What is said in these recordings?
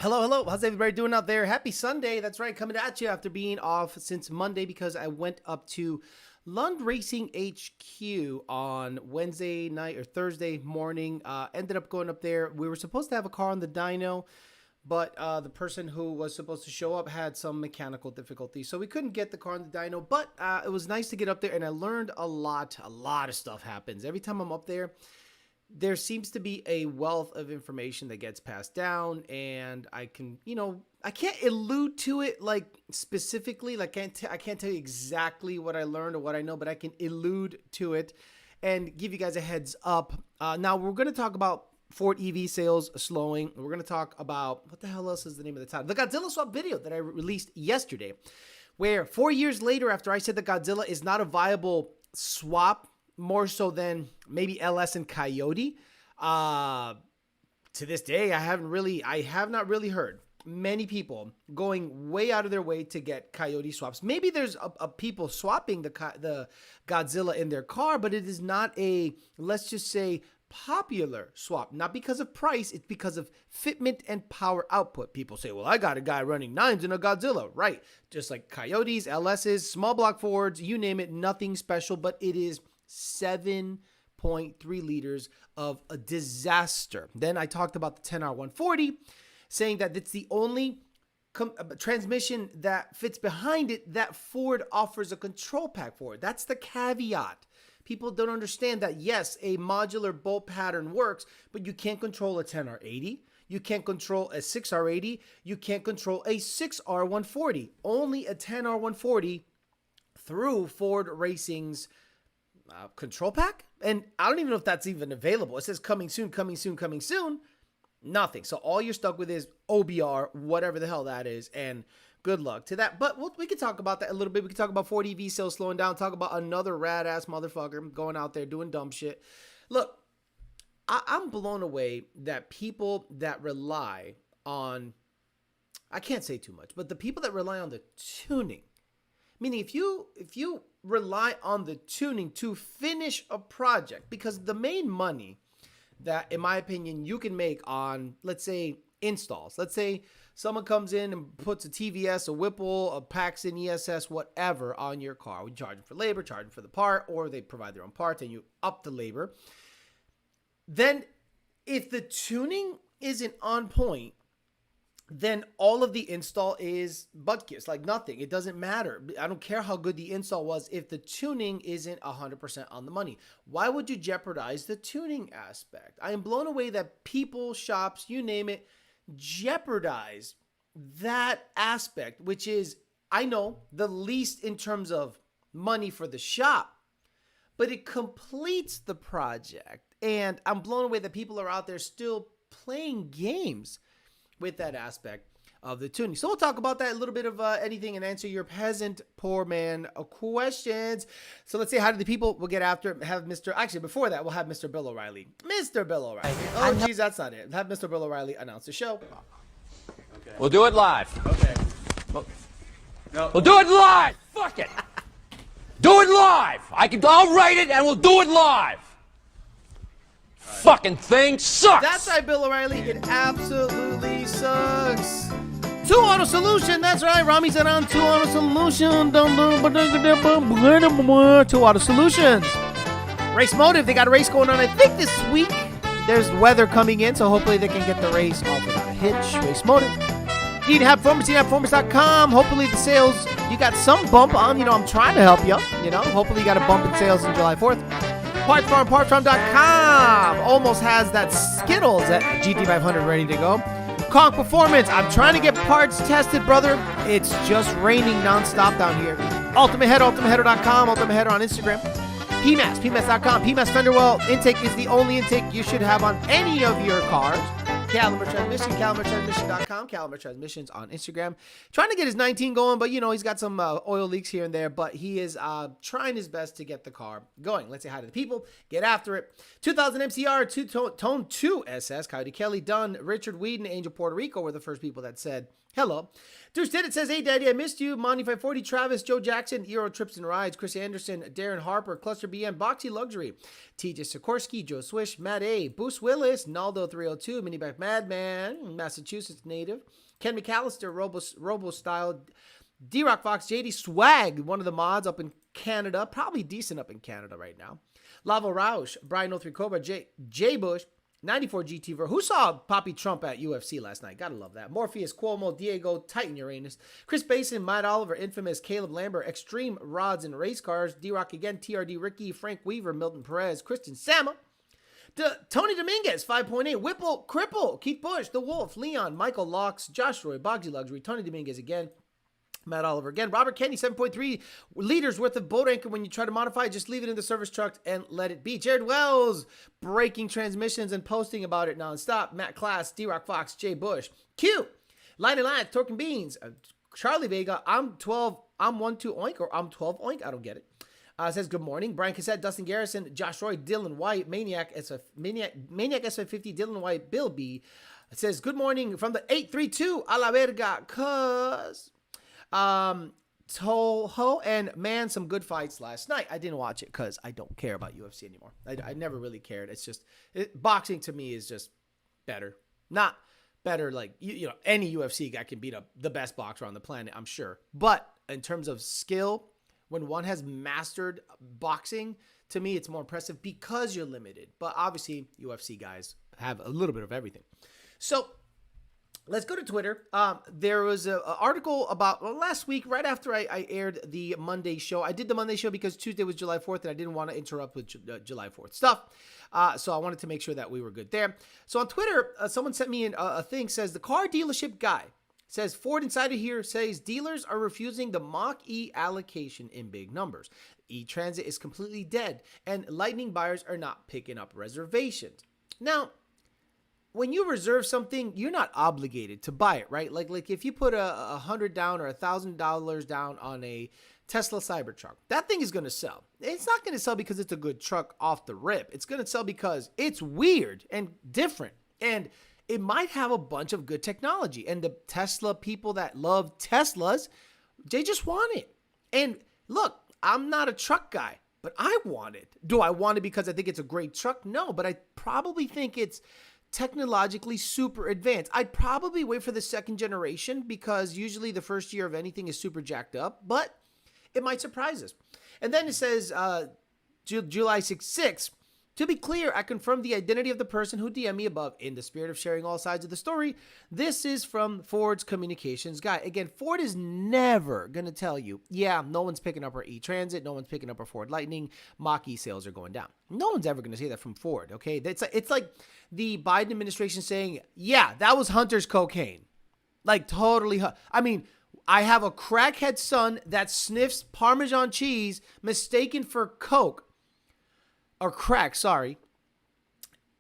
Hello, hello. How's everybody doing out there? Happy Sunday. That's right, coming at you after being off since Monday because I went up to Lund Racing HQ on Wednesday night or Thursday morning. Ended up going up there. We were supposed to have a car on the dyno, but the person who was supposed to show up had some mechanical difficulties, so we couldn't get the car on the dyno. But it was nice to get up there, and I learned a lot. A lot of stuff happens every time I'm up there. There seems to be a wealth of information that gets passed down, and I can, I can't allude to it like specifically. Like I can't tell you exactly what I learned or what I know, but I can allude to it and give you guys a heads up. Now we're going to talk about Ford EV sales slowing. We're going to talk about what the hell else is the name of the title? The Godzilla swap video that I released yesterday, where 4 years later, after I said that Godzilla is not a viable swap, more so than maybe LS and Coyote. To this day, I have not really heard many people going way out of their way to get Coyote swaps. Maybe there's a people swapping the Godzilla in their car, but it is not a, let's just say, popular swap. Not because of price, it's because of fitment and power output. People say, well, I got a guy running 9s in a Godzilla. Right. Just like Coyotes, LSs, small block Fords, you name it, nothing special, but it is 7.3 liters of a disaster. Then I talked about the 10R140, saying that it's the only transmission that fits behind it that Ford offers a control pack for. That's the caveat. People don't understand that, yes, a modular bolt pattern works, but you can't control a 10R80. You can't control a 6R80. You can't control a 6R140. Only a 10R140 through Ford Racing's control pack. And I don't even know if that's even available. It says coming soon, coming soon, coming soon. Nothing. So all you're stuck with is OBR, whatever the hell that is. And good luck to that. But we can talk about that a little bit. We can talk about Ford EV sales slowing down. Talk about another rad ass motherfucker going out there doing dumb shit. Look, I'm blown away that people that rely on, I can't say too much, but the people that rely on the tuning, meaning if you rely on the tuning to finish a project, because the main money that, in my opinion, you can make on, let's say, installs. Let's say someone comes in and puts a TVS, a Whipple, a Paxton, ESS, whatever on your car. We charge them for labor, charge them for the part, or they provide their own parts and you up the labor. Then if the tuning isn't on point, then all of the install is butt kiss, like nothing. It doesn't matter. I don't care how good the install was if the tuning isn't 100% on the money. Why would you jeopardize the tuning aspect? I am blown away that people, shops, you name it, jeopardize that aspect, which is, I know, the least in terms of money for the shop, but it completes the project. And I'm blown away that people are out there still playing games with that aspect of the tuning. So we'll talk about that, a little bit of anything, and answer your peasant poor man questions. So let's say hi to the people. We'll get after it. Have before that, we'll have Mr. Bill O'Reilly. Mr. Bill O'Reilly. Oh, geez, that's not it. Have Mr. Bill O'Reilly announce the show. Okay. We'll do it live. Okay. We'll do it live. Fuck it. Do it live. I'll write it and we'll do it live. Fucking thing sucks. That's right, Bill O'Reilly. It absolutely sucks. 2 Auto Solution. That's right. Rami's on 2 Auto Solution. 2 Auto Solutions. Race Motive. They got a race going on, I think, this week. There's weather coming in, so hopefully they can get the race off without a hitch. Race Motive. Need to have performance, performance.com. Hopefully the sales, you got some bump on. I'm trying to help you. Hopefully you got a bump in sales on July 4th. Parts Farm, partfarm.com almost has that Skittles at GT500 ready to go. Conk Performance, I'm trying to get parts tested, brother. It's just raining nonstop down here. Ultimate Header, ultimateheader.com, Ultimate Header on Instagram. PMAS, PMAS.com. PMAS Fender Well intake is the only intake you should have on any of your cars. Caliber Transmission, calibertransmission.com, Caliber Transmissions on Instagram. Trying to get his 19 going, but he's got some oil leaks here and there, but he is trying his best to get the car going. Let's say hi to the people. Get after it. 2000 MCR, Tone 2 SS, Coyote Kelly, Dunn, Richard Whedon, Angel Puerto Rico were the first people that said hello. Deuce did it says, hey, Daddy, I missed you. Monty 540, Travis, Joe Jackson, Euro Trips and Rides, Chris Anderson, Darren Harper, Cluster BM, Boxy Luxury, TJ Sikorsky, Joe Swish, Matt A, Boost Willis, Naldo 302, Mini Back Madman, Massachusetts native. Ken McAllister, Robo-style. D-Rock Fox, JD Swag, one of the mods up in Canada. Probably decent up in Canada right now. Lava Roush, Brian 03 Cobra, J Bush, 94 GT Ver. Who saw Poppy Trump at UFC last night? Gotta love that. Morpheus, Cuomo, Diego, Titan Uranus, Chris Basin, Matt Oliver, Infamous, Caleb Lambert, Extreme Rods and Race Cars, D-Rock again, TRD Ricky, Frank Weaver, Milton Perez, Kristen Sama, Tony Dominguez, 5.8, Whipple, Cripple, Keith Bush, The Wolf, Leon, Michael Locks, Josh Roy, Bogsy Luxury, Tony Dominguez again, Matt Oliver again, Robert Kenny, 7.3 liters worth of boat anchor. When you try to modify it, just leave it in the service truck and let it be. Jared Wells, breaking transmissions and posting about it nonstop. Matt Class, D-Rock Fox, Jay Bush, Q, Line and Line, Torque and Beans, Charlie Vega, I'm 12, I'm 1-2 oink, or I'm 12 oink, I don't get it. Says good morning. Brian Cassette, Dustin Garrison, Josh Roy, Dylan White, Maniac SF50, Dylan White, Bill B. It says good morning from the 832 a la verga, cuz. Toho, and man, some good fights last night. I didn't watch it because I don't care about UFC anymore. I never really cared. It's just boxing to me is just better. Not better like you know any UFC guy can beat up the best boxer on the planet, I'm sure. But in terms of skill, when one has mastered boxing, to me it's more impressive because you're limited. But obviously UFC guys have a little bit of everything. So let's go to Twitter. There was an article about last week, right after I aired the Monday show. I did the Monday show because Tuesday was July 4th, and I didn't want to interrupt with July 4th stuff. So I wanted to make sure that we were good there. So on Twitter, someone sent me a thing, says the car dealership guy says Ford Insider here says dealers are refusing the Mach-E allocation in big numbers. E-Transit is completely dead, and Lightning buyers are not picking up reservations. Now, when you reserve something, you're not obligated to buy it, right? Like if you put $100 down or $1,000 down on a Tesla Cybertruck, that thing is going to sell. It's not going to sell because it's a good truck off the rip. It's going to sell because it's weird and different, and it might have a bunch of good technology. And the Tesla people that love Teslas, they just want it. And look, I'm not a truck guy, but I want it. Do I want it because I think it's a great truck? No, but I probably think it's technologically super advanced. I'd probably wait for the second generation because usually the first year of anything is super jacked up, but it might surprise us. And then it says July 6th. To be clear, I confirm the identity of the person who DM'd me above in the spirit of sharing all sides of the story. This is from Ford's communications guy. Again, Ford is never going to tell you, yeah, no one's picking up our E-Transit, no one's picking up our Ford Lightning, Mach-E sales are going down. No one's ever going to say that from Ford, okay? It's like the Biden administration saying, yeah, that was Hunter's cocaine. Like totally. I mean, I have a crackhead son that sniffs Parmesan cheese mistaken for Coke. Or crack, sorry.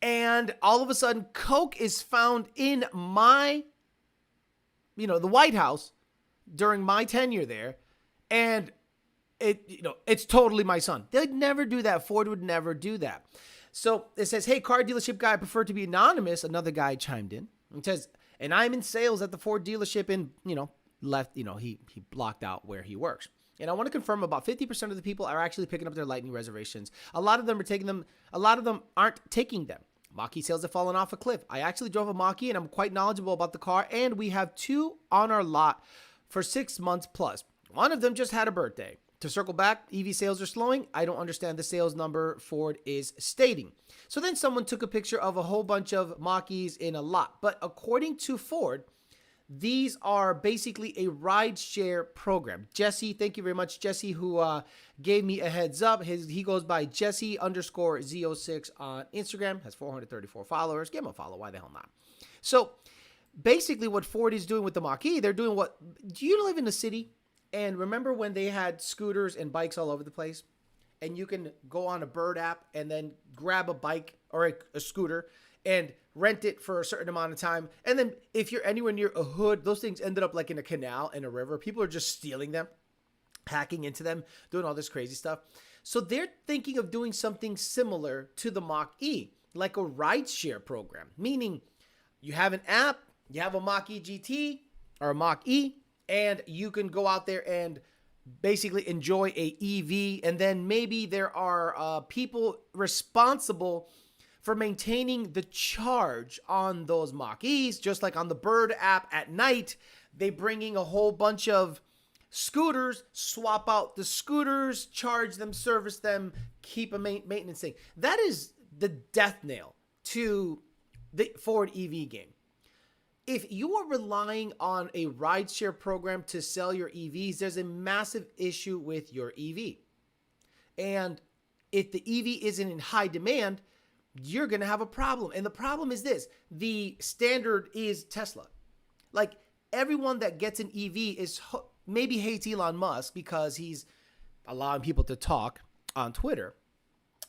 And all of a sudden, Coke is found in my, the White House during my tenure there. And it's totally my son. They'd never do that. Ford would never do that. So it says, hey, car dealership guy, I prefer to be anonymous. Another guy chimed in. It says, and I'm in sales at the Ford dealership and, he blocked out where he works. And I want to confirm about 50% of the people are actually picking up their Lightning reservations. A lot of them are taking them. A lot of them aren't taking them. Mach-E sales have fallen off a cliff. I actually drove a Mach-E and I'm quite knowledgeable about the car. And we have 2 on our lot for 6 months plus. One of them just had a birthday. To circle back, EV sales are slowing. I don't understand the sales number Ford is stating. So then someone took a picture of a whole bunch of Mach-E's in a lot. But according to Ford, these are basically a ride-share program. Jesse, thank you very much, Jesse, who gave me a heads up. He goes by Jesse_Z06 on Instagram, has 434 followers. Give him a follow. Why the hell not? So basically what Ford is doing with the Mach-E, they're doing what... Do you live in the city? And remember when they had scooters and bikes all over the place? And you can go on a Bird app and then grab a bike or a scooter and rent it for a certain amount of time. And then if you're anywhere near a hood, those things ended up like in a canal, in a river. People are just stealing them, hacking into them, doing all this crazy stuff. So they're thinking of doing something similar to the Mach-E, like a rideshare program, meaning you have an app, you have a Mach-E GT or a Mach-E, and you can go out there and basically enjoy a EV. And then maybe there are people responsible for maintaining the charge on those Mach-E's, just like on the Bird app at night, they bringing a whole bunch of scooters, swap out the scooters, charge them, service them, keep a maintenance thing. That is the death nail to the Ford EV game. If you are relying on a rideshare program to sell your EVs, there's a massive issue with your EV. And if the EV isn't in high demand, you're going to have a problem. And the problem is this: the standard is Tesla. Like, everyone that gets an EV maybe hates Elon Musk because he's allowing people to talk on Twitter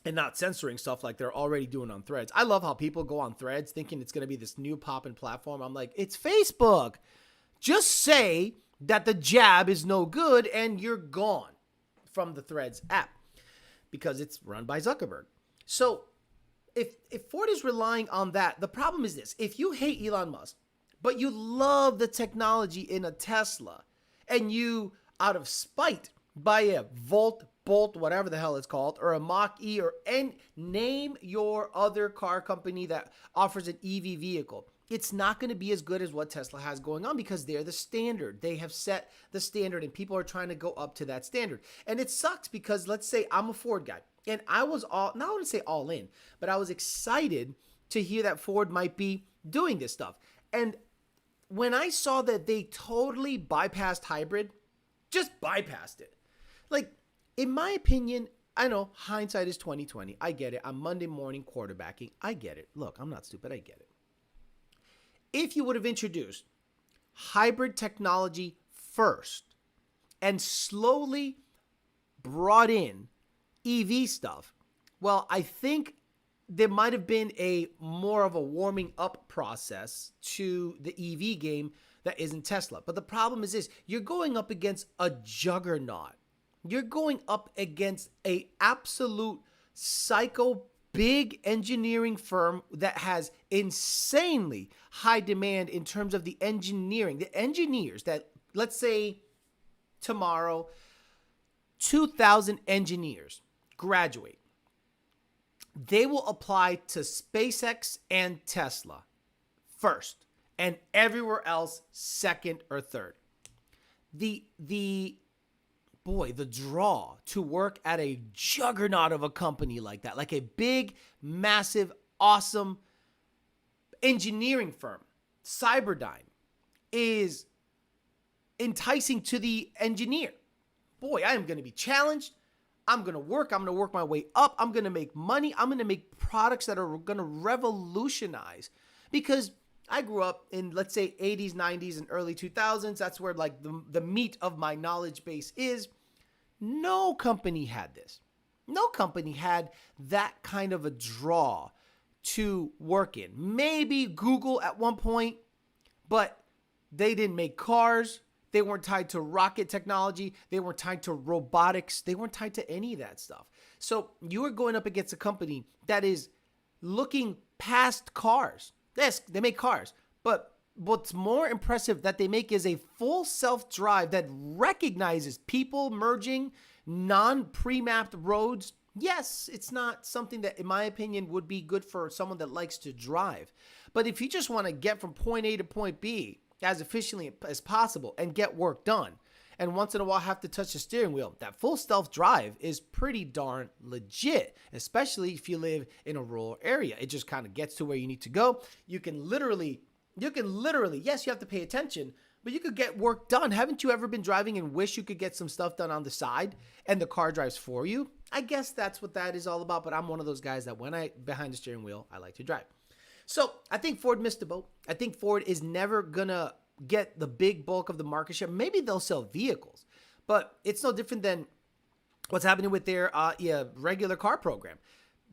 and not censoring stuff like they're already doing on Threads. I love how people go on Threads thinking it's going to be this new poppin' platform. I'm like, it's Facebook. Just say that the jab is no good and you're gone from the Threads app because it's run by Zuckerberg. So if Ford is relying on that, the problem is this: if you hate Elon Musk, but you love the technology in a Tesla, and you, out of spite, buy a Bolt, whatever the hell it's called, or a Mach-E, and name your other car company that offers an EV vehicle, it's not going to be as good as what Tesla has going on because they're the standard. They have set the standard, and people are trying to go up to that standard. And it sucks because, let's say I'm a Ford guy, and I was not want to say all in, but I was excited to hear that Ford might be doing this stuff. And when I saw that they totally bypassed hybrid, just bypassed it. Like, in my opinion, I know hindsight is 20/20. I get it. I'm Monday morning quarterbacking. I get it. Look, I'm not stupid. I get it. If you would have introduced hybrid technology first and slowly brought in EV stuff, well, I think there might have been a more of a warming up process to the EV game that isn't Tesla. But the problem is this: you're going up against a juggernaut. You're going up against a absolute psycho big engineering firm that has insanely high demand in terms of the engineering. The engineers that, let's say tomorrow, 2,000 engineers graduate. They will apply to SpaceX and Tesla first, and everywhere else second or third. The draw to work at a juggernaut of a company like that, like a big, massive, awesome engineering firm, Cyberdyne, is enticing to the engineer. Boy, I am going to be challenged. I'm going to work. I'm going to work my way up. I'm going to make money. I'm going to make products that are going to revolutionize. Because I grew up in, let's say, 80s, 90s, and early 2000s. That's where like the meat of my knowledge base is. No company had this. No company had that kind of a draw to work in. Maybe Google at one point, but they didn't make cars. They weren't tied to rocket technology. They weren't tied to robotics. They weren't tied to any of that stuff. So you are going up against a company that is looking past cars. Yes, they make cars. But what's more impressive that they make is a full self-drive that recognizes people merging non-pre-mapped roads. Yes, it's not something that, in my opinion, would be good for someone that likes to drive. But if you just want to get from point A to point B as efficiently as possible and get work done, and once in a while have to touch the steering wheel, that full self-drive is pretty darn legit, especially if you live in a rural area. It just kind of gets to where you need to go. You can literally, yes, you have to pay attention, but you could get work done. Haven't you ever been driving and wish you could get some stuff done on the side and the car drives for you? I guess that's what that is all about, but I'm one of those guys that when I behind the steering wheel, I like to drive. So I think Ford missed the boat. I think Ford is never going to get the big bulk of the market share. Maybe they'll sell vehicles, but it's no different than what's happening with their regular car program.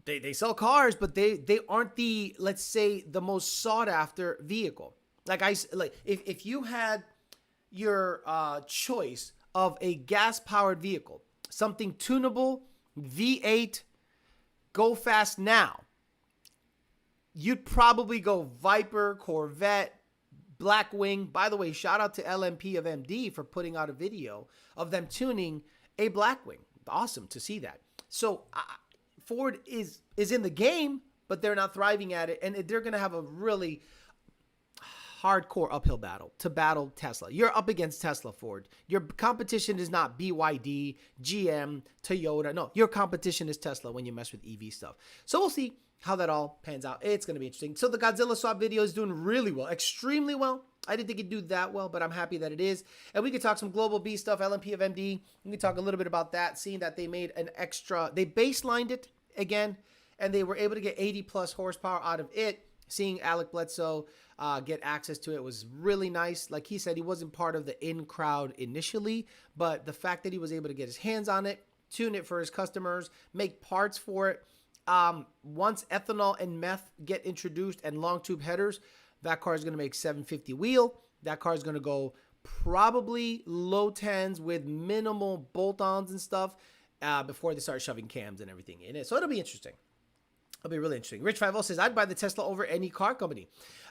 They sell cars, but they aren't the, let's say, the most sought after vehicle. Like if you had your choice of a gas powered vehicle, something tunable, V8, go fast now, you'd probably go Viper, Corvette, Blackwing. By the way, shout out to LMP of MD for putting out a video of them tuning a Blackwing. Awesome to see that. So Ford is in the game, but they're not thriving at it. And they're going to have a really hardcore uphill battle to battle Tesla. You're up against Tesla, Ford. Your competition is not BYD, GM, Toyota. No, your competition is Tesla when you mess with EV stuff. So we'll see how that all pans out. It's going to be interesting. So the Godzilla swap video is doing really well, extremely well. I didn't think it'd do that well, but I'm happy that it is. And we could talk some Global B stuff, LMP of MD. We can talk a little bit about that, seeing that they made an extra, they baselined it again, and they were able to get 80 plus horsepower out of it. Seeing Alec Bledsoe get access to it was really nice. Like he said, he wasn't part of the in crowd initially, but the fact that he was able to get his hands on it, tune it for his customers, make parts for it. Once ethanol and meth get introduced and long tube headers, that car is going to make 750 wheel. That car is going to go probably low 10s with minimal bolt-ons and stuff before they start shoving cams and everything in it. So it'll be interesting. It'll be really interesting. Rich 50 says, I'd buy the Tesla over any car company.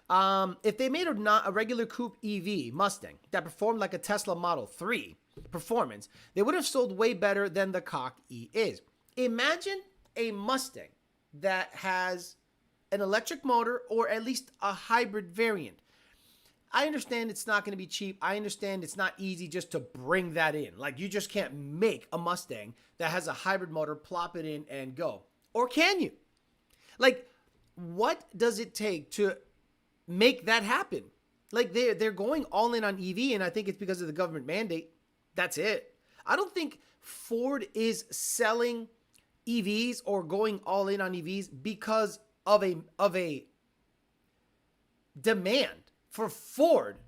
If they made a regular coupe EV Mustang that performed like a Tesla Model 3 performance, they would have sold way better than the Cock E is. Imagine a Mustang that has an electric motor or at least a hybrid variant. I understand it's not going to be cheap. I understand it's not easy just to bring that in. Like, you just can't make a Mustang that has a hybrid motor, plop it in and go. Or can you? Like, what does it take to make that happen? Like, they're going all in on EV, and I think it's because of the government mandate. That's it. I don't think Ford is selling EVs or going all in on EVs because of a demand for Ford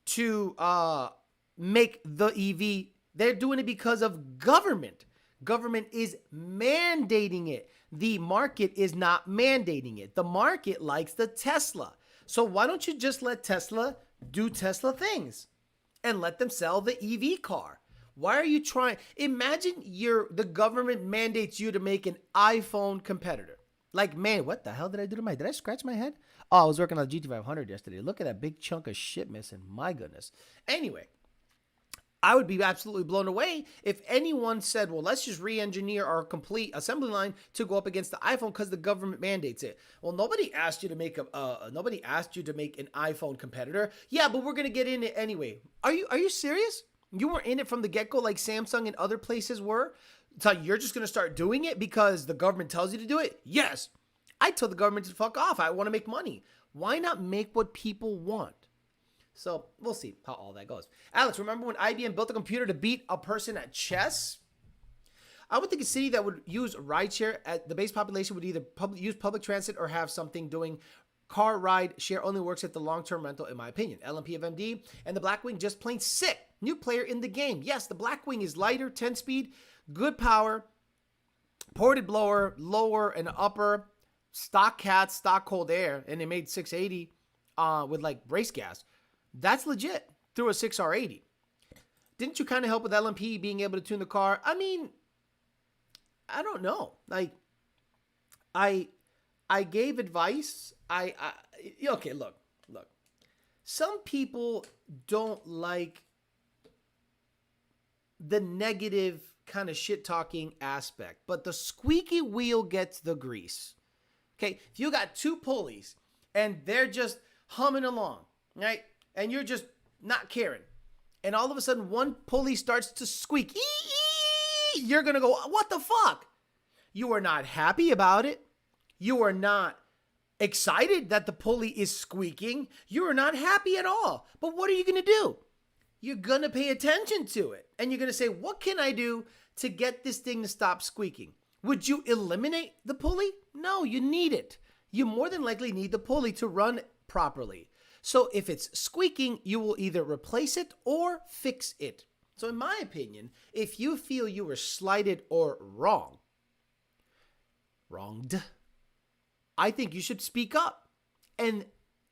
to make the EV. They're doing it because of government. Government is mandating it. The market is not mandating it. The market likes the Tesla. So why don't you just let Tesla do Tesla things and let them sell the EV car? Why are you trying? Imagine the government mandates you to make an iPhone competitor. Like, man, what the hell did I do to did I scratch my head? Oh, I was working on the GT500 yesterday. Look at that big chunk of shit missing. My goodness. Anyway, I would be absolutely blown away if anyone said, well, let's just re-engineer our complete assembly line to go up against the iPhone because the government mandates it. Well, nobody asked you to make an iPhone competitor. Yeah, but we're going to get in it anyway. Are you serious? You weren't in it from the get-go like Samsung and other places were? So you're just going to start doing it because the government tells you to do it? Yes. I told the government to fuck off. I want to make money. Why not make what people want? So we'll see how all that goes. Alex, remember when IBM built a computer to beat a person at chess? I would think a city that would use rideshare at the base population would either use public transit or have something doing car ride share only works at the long-term rental, in my opinion. LMP of MD and the Blackwing just plain sick. New player in the game. Yes, the Blackwing is lighter, 10 speed, good power, ported blower, lower and upper, stock cat, stock cold air, and they made 680 with like race gas. That's legit through a 6R80. Didn't you kind of help with LMP being able to tune the car? I mean, I don't know. Like, I gave advice. Okay, look. Some people don't like the negative kind of shit talking aspect, but the squeaky wheel gets the grease. Okay, if you got two pulleys and they're just humming along, right? And you're just not caring. And all of a sudden one pulley starts to squeak. You're going to go, what the fuck? You are not happy about it. You are not excited that the pulley is squeaking. You are not happy at all. But what are you going to do? You're going to pay attention to it. And you're going to say, what can I do to get this thing to stop squeaking? Would you eliminate the pulley? No, you need it. You more than likely need the pulley to run properly. So if it's squeaking, you will either replace it or fix it. So in my opinion, if you feel you were slighted or wronged, I think you should speak up. And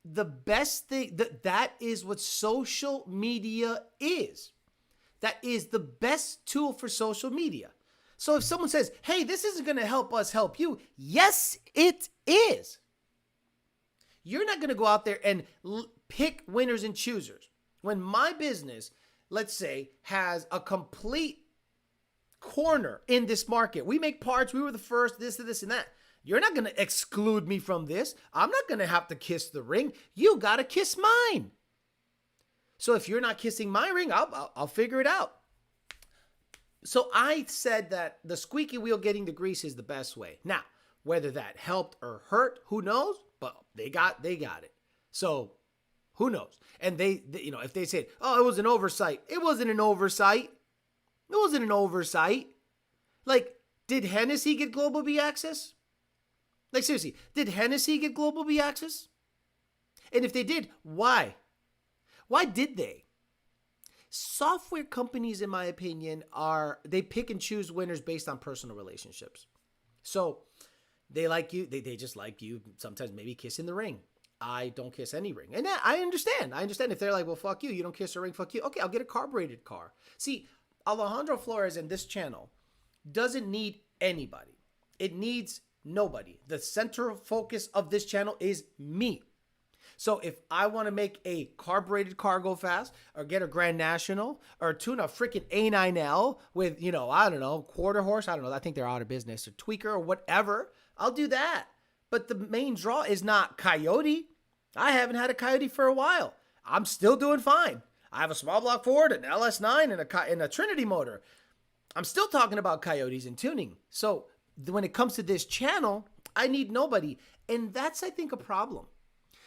the best thing, that is what social media is. That is the best tool for social media. So if someone says, hey, this isn't going to help us help you. Yes, it is. You're not going to go out there and pick winners and choosers. When my business, let's say, has a complete corner in this market. We make parts. We were the first, this and that. You're not going to exclude me from this. I'm not going to have to kiss the ring. You got to kiss mine. So if you're not kissing my ring, I'll figure it out. So I said that the squeaky wheel getting the grease is the best way. Now, whether that helped or hurt, who knows? But they got it. So who knows? And they if they said, oh, it was an oversight. It wasn't an oversight. It wasn't an oversight. Like, did Hennessy get Global B access? Like, seriously, did Hennessy get Global B access? And if they did, why? Why did they? Software companies, in my opinion, they pick and choose winners based on personal relationships. So they like you. They just like you. Sometimes maybe kiss in the ring. I don't kiss any ring. And I understand. If they're like, well, fuck you. You don't kiss a ring. Fuck you. Okay, I'll get a carbureted car. See, Alejandro Flores and this channel doesn't need anybody. It needs nobody. The center focus of this channel is me. So if I want to make a carbureted car go fast, or get a Grand National, or tune a freaking A9L with, I don't know, quarter horse, I don't know, I think they're out of business, or tweaker or whatever, I'll do that. But the main draw is not Coyote. I haven't had a Coyote for a while. I'm still doing fine. I have a small block Ford, an LS9, and a Trinity motor. I'm still talking about Coyotes and tuning. So when it comes to this channel, I need nobody. And that's, I think, a problem.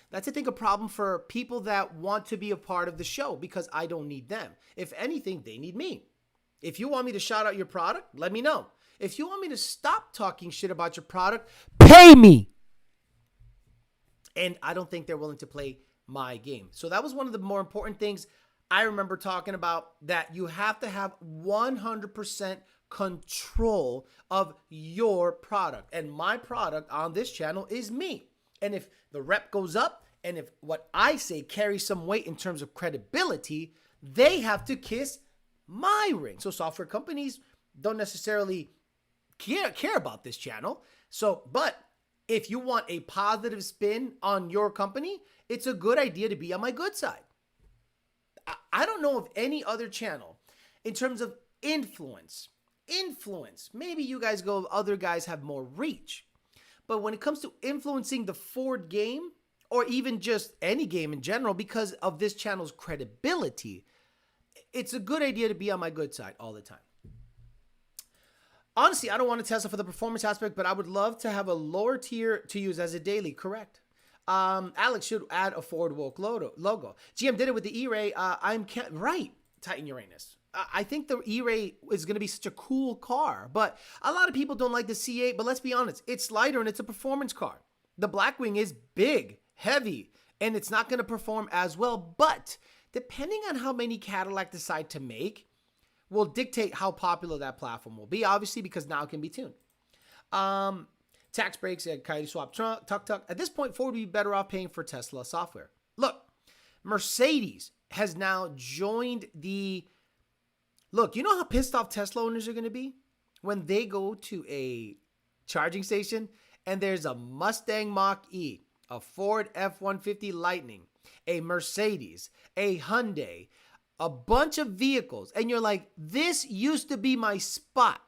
That's, I think, a problem for people that want to be a part of the show, because I don't need them. If anything, they need me. If you want me to shout out your product, let me know. If you want me to stop talking shit about your product, pay me. And I don't think they're willing to play my game. So that was one of the more important things I remember talking about, that you have to have 100% control of your product. And my product on this channel is me. And if the rep goes up, and if what I say carries some weight in terms of credibility, they have to kiss my ring. So software companies don't necessarily care about this channel. So, but if you want a positive spin on your company, it's a good idea to be on my good side. I don't know of any other channel in terms of influence. Maybe you guys go, other guys have more reach. But when it comes to influencing the Ford game, or even just any game in general, because of this channel's credibility, it's a good idea to be on my good side all the time. Honestly, I don't want a Tesla for the performance aspect, but I would love to have a lower tier to use as a daily. Correct. Alex should add a Ford Woke logo. GM did it with the E-Ray. Right, Titan Uranus. I think the E-Ray is going to be such a cool car, but a lot of people don't like the C8, but let's be honest, it's lighter and it's a performance car. The Blackwing is big, heavy, and it's not going to perform as well, but depending on how many Cadillac decide to make will dictate how popular that platform will be, obviously, because now it can be tuned. Tax breaks at Coyote Swap Tuck. At this point, Ford would be better off paying for Tesla software. Look, Mercedes has now joined the... Look, you know how pissed off Tesla owners are going to be when they go to a charging station and there's a Mustang Mach-E, a Ford F-150 Lightning, a Mercedes, a Hyundai, a bunch of vehicles, and you're like, this used to be my spot.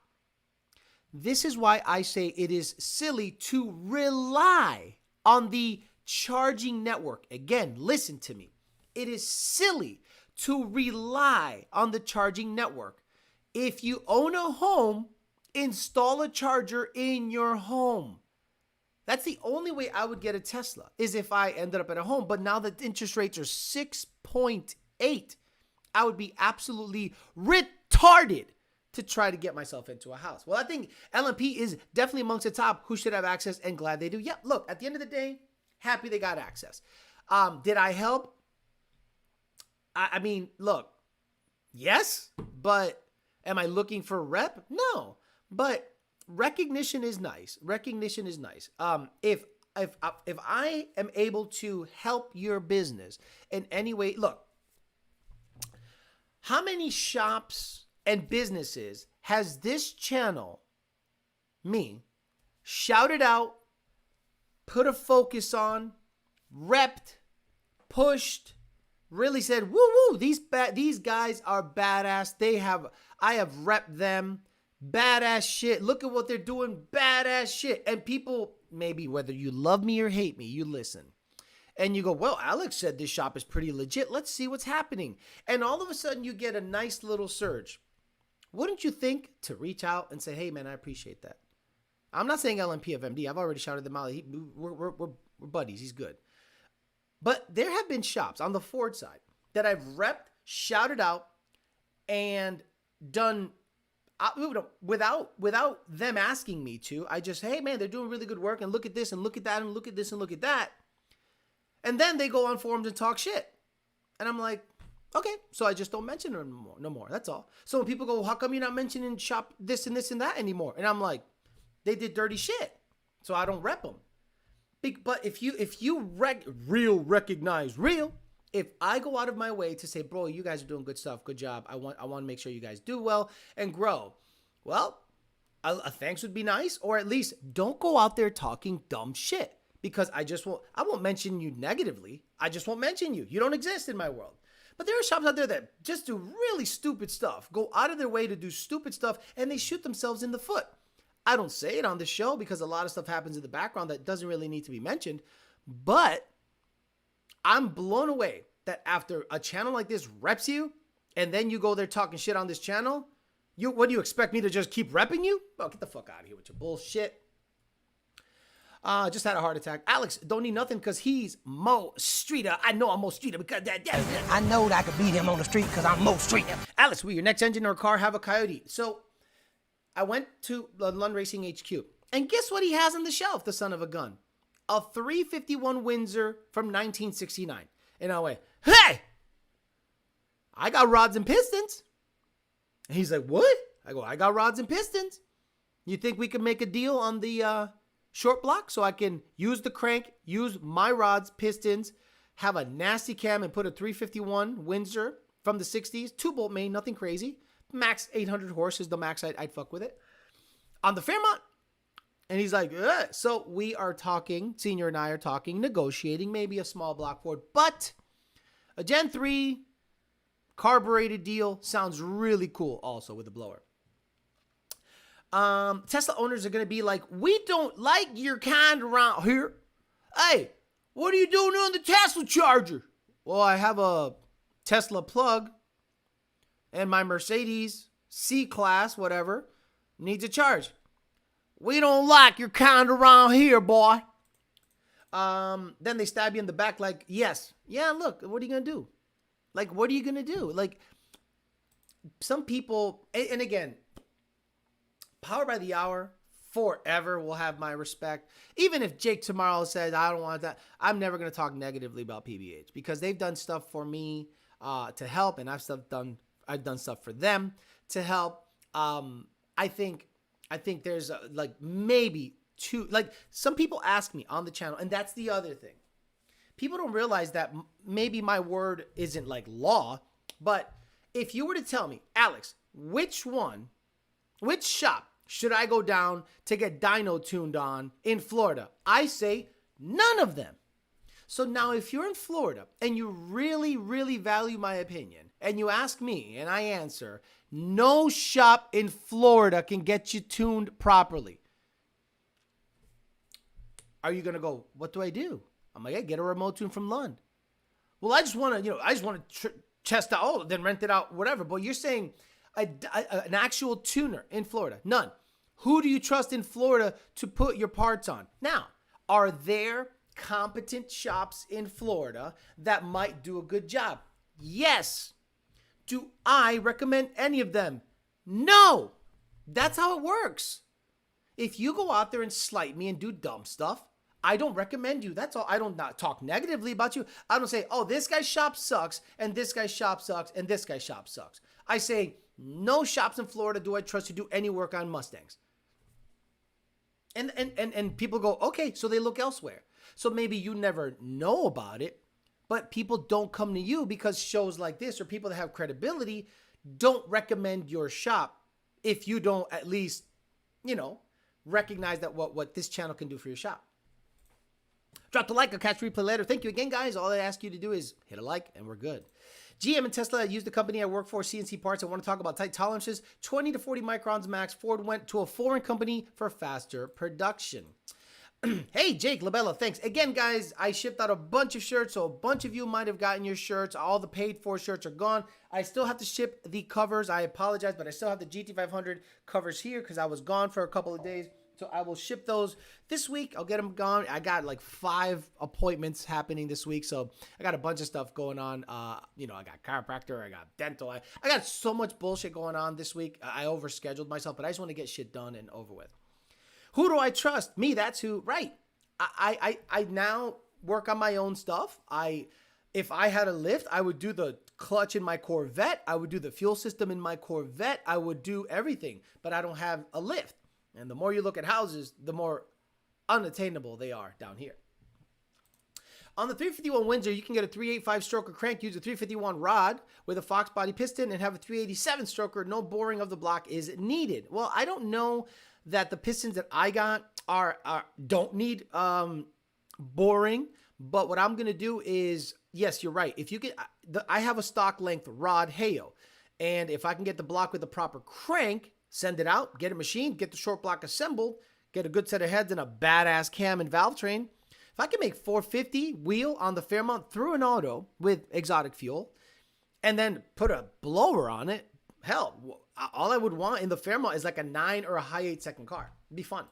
This is why I say it is silly to rely on the charging network. Again, listen to me. It is silly to rely on the charging network. If you own a home, install a charger in your home. That's the only way I would get a Tesla, is if I ended up at a home. But now that interest rates are 6.8, I would be absolutely retarded to try to get myself into a house. Well, I think LMP is definitely amongst the top who should have access, and glad they do. Yeah, look, at the end of the day, happy they got access. Did I help? I mean, look, yes, but am I looking for rep? No, but recognition is nice. Recognition is nice. If I am able to help your business in any way, look, how many shops and businesses has this channel, me, shouted out, put a focus on, repped, pushed, really said, woo woo, these guys are badass. I have repped them. badass shit. Look at what they're doing, badass shit. And people, maybe whether you love me or hate me, you listen. And you go, well, Alex said this shop is pretty legit. Let's see what's happening. And all of a sudden you get a nice little surge. Wouldn't you think to reach out and say, hey, man, I appreciate that. I'm not saying LMP of MD. I've already shouted them out. We're buddies. He's good. But there have been shops on the Ford side that I've repped, shouted out, and done without them asking me to. I just, hey, man, they're doing really good work, and look at this, and look at that, and look at this, and look at that. And then they go on forums and talk shit. And I'm like, okay, so I just don't mention it no more. That's all. So when people go, how come you're not mentioning shop this and this and that anymore? And I'm like, they did dirty shit. So I don't rep them. But if you recognize real, if I go out of my way to say, bro, you guys are doing good stuff, good job. I want to make sure you guys do well and grow. Well, a thanks would be nice, or at least don't go out there talking dumb shit. Because I won't mention you negatively. I just won't mention you. You don't exist in my world. But there are shops out there that just do really stupid stuff, go out of their way to do stupid stuff, and they shoot themselves in the foot. I don't say it on the show because a lot of stuff happens in the background that doesn't really need to be mentioned. But I'm blown away that after a channel like this reps you, and then you go there talking shit on this channel, what do you expect me to just keep repping you? Oh, get the fuck out of here with your bullshit. Just had a heart attack. Alex, don't need nothing because he's Mo Streeter. I know I'm Mo Streeter because I know that I could beat him on the street because I'm Mo Streeter. Alex, will your next engine or car have a Coyote? So I went to Lund Racing HQ, and guess what he has on the shelf, the son of a gun? A 351 Windsor from 1969. And I went, hey, I got rods and pistons. And he's like, what? I go, I got rods and pistons. You think we could make a deal on the short block so I can use the crank, use my rods, pistons, have a nasty cam, and put a 351 Windsor from the 60s, 2-bolt main, nothing crazy. Max 800 horse is the max I'd fuck with it. On the Fairmont. And he's like, ugh. So we are talking, Senior and I are talking, negotiating, maybe a small block Ford, but a Gen 3 carbureted deal sounds really cool also with the blower. Tesla owners are going to be like, we don't like your kind around here. Hey, what are you doing on the Tesla charger? Well, I have a Tesla plug and my Mercedes C-Class, whatever, needs a charge. We don't like your kind around here, boy. Then they stab you in the back like, yes. Yeah, look, what are you going to do? Like, what are you going to do? Like, some people, and again, Power by the Hour forever will have my respect. Even if Jake tomorrow says, I don't want that, I'm never going to talk negatively about PBH because they've done stuff for me to help, and I've done stuff for them to help. I think there's like maybe two, like some people ask me on the channel, and that's the other thing. People don't realize that maybe my word isn't like law, but if you were to tell me, Alex, which shop should I go down to get dyno tuned on in Florida? I say none of them. So now if you're in Florida and you really, really value my opinion and you ask me and I answer, no shop in Florida can get you tuned properly. Are you going to go, what do I do? I'm like, hey, get a remote tune from Lund. Well, I just want to, test out, then rent it out, whatever. But you're saying an actual tuner in Florida. None. Who do you trust in Florida to put your parts on? Now, are there competent shops in Florida that might do a good job? Yes. Do I recommend any of them? No. That's how it works. If you go out there and slight me and do dumb stuff, I don't recommend you. That's all. I don't not talk negatively about you. I don't say, oh, this guy's shop sucks, and this guy's shop sucks, and this guy's shop sucks. I say, no shops in Florida do I trust to do any work on Mustangs. And people go, okay, so they look elsewhere. So maybe you never know about it, but people don't come to you because shows like this or people that have credibility don't recommend your shop if you don't at least, recognize that what this channel can do for your shop. Drop the like or catch replay later. Thank you again, guys. All I ask you to do is hit a like and we're good. GM and Tesla used the company I work for, CNC Parts. I want to talk about tight tolerances, 20 to 40 microns max. Ford went to a foreign company for faster production. Hey, Jake Labella, thanks. Again, guys, I shipped out a bunch of shirts, so a bunch of you might have gotten your shirts. All the paid-for shirts are gone. I still have to ship the covers. I apologize, but I still have the GT500 covers here because I was gone for a couple of days. So I will ship those this week. I'll get them gone. I got like 5 appointments happening this week, so I got a bunch of stuff going on. I got chiropractor, I got dental. I got so much bullshit going on this week. I overscheduled myself, but I just want to get shit done and over with. Who do I trust? Me, that's who. Right. I now work on my own stuff. If I had a lift, I would do the clutch in my Corvette. I would do the fuel system in my Corvette. I would do everything, but I don't have a lift. And the more you look at houses, the more unattainable they are down here. On the 351 Windsor, you can get a 385 stroker crank, use a 351 rod with a Fox body piston, and have a 387 stroker. No boring of the block is needed. Well, I don't know that the pistons that I got don't need boring, but what I'm gonna do is, yes, you're right. If you get, I have a stock length rod Heyo, and if I can get the block with the proper crank, send it out, get a machine, get the short block assembled, get a good set of heads and a badass cam and valve train. If I can make 450 wheel on the Fairmont through an auto with exotic fuel, and then put a blower on it, hell, all I would want in the Fairmont is like a 9 or a high 8-second car. It'd be fun.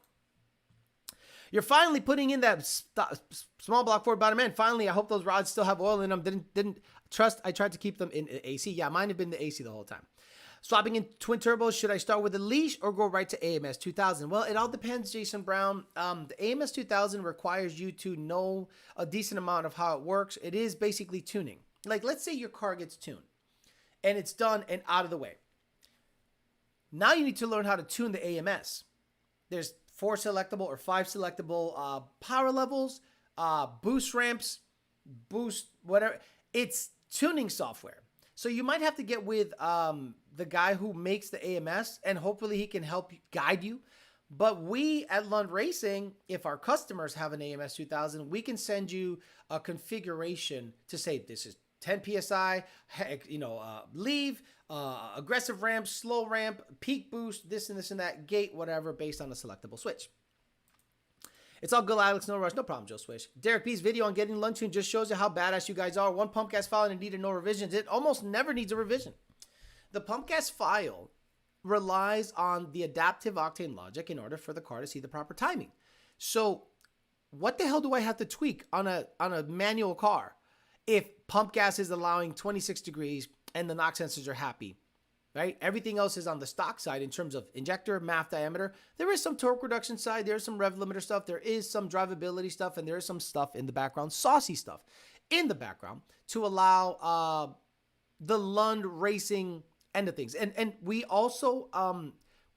You're finally putting in that small block Ford bottom end. Finally, I hope those rods still have oil in them. Didn't trust. I tried to keep them in AC. Yeah, mine have been the AC the whole time. Swapping in twin turbos, should I start with a leash or go right to AMS 2000? Well, it all depends, Jason Brown. The AMS 2000 requires you to know a decent amount of how it works. It is basically tuning. Like, let's say your car gets tuned and it's done and out of the way. Now you need to learn how to tune the AMS. There's 4 selectable or 5 selectable power levels, boost ramps, boost whatever. It's tuning software. So you might have to get with the guy who makes the AMS, and hopefully he can help guide you. But we at Lund Racing, if our customers have an AMS 2000, we can send you a configuration to say this is 10 PSI, leave, aggressive ramp, slow ramp, peak boost, this and this and that, gate, whatever, based on a selectable switch. It's all good, Alex. No rush. No problem, Joe Swish. Derek B's video on getting Lund tuned just shows you how badass you guys are. One pump gas file and it needed no revisions. It almost never needs a revision. The pump gas file relies on the adaptive octane logic in order for the car to see the proper timing. So what the hell do I have to tweak on a manual car if pump gas is allowing 26 degrees and the knock sensors are happy? Right? Everything else is on the stock side in terms of injector, MAF diameter. There is some torque reduction side. There's some rev limiter stuff. There is some drivability stuff. And there is some stuff in the background, saucy stuff in the background to allow the Lund Racing end of things. And we also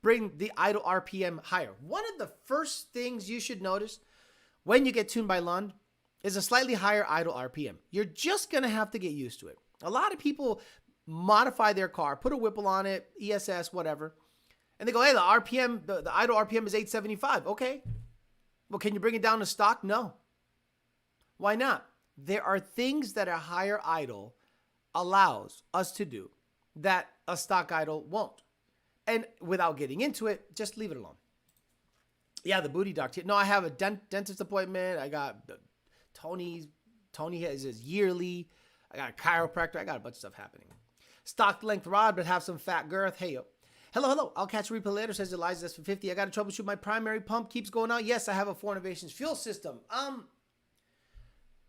bring the idle RPM higher. One of the first things you should notice when you get tuned by Lund is a slightly higher idle RPM. You're just going to have to get used to it. A lot of people modify their car, put a Whipple on it, ESS, whatever, and they go, hey, the RPM, the idle RPM is 875. Okay. Well, can you bring it down to stock? No. Why not? There are things that a higher idle allows us to do that a stock idle won't. And without getting into it, just leave it alone. Yeah, the booty doctor. No, I have a dentist appointment. I got Tony has his yearly. I got a chiropractor. I got a bunch of stuff happening. Stock length rod, but have some fat girth. Hey, yo. Hello. I'll catch a replay later, says Eliza. That's for 50. I got to troubleshoot my primary pump. Keeps going out. Yes, I have a Ford Innovations fuel system.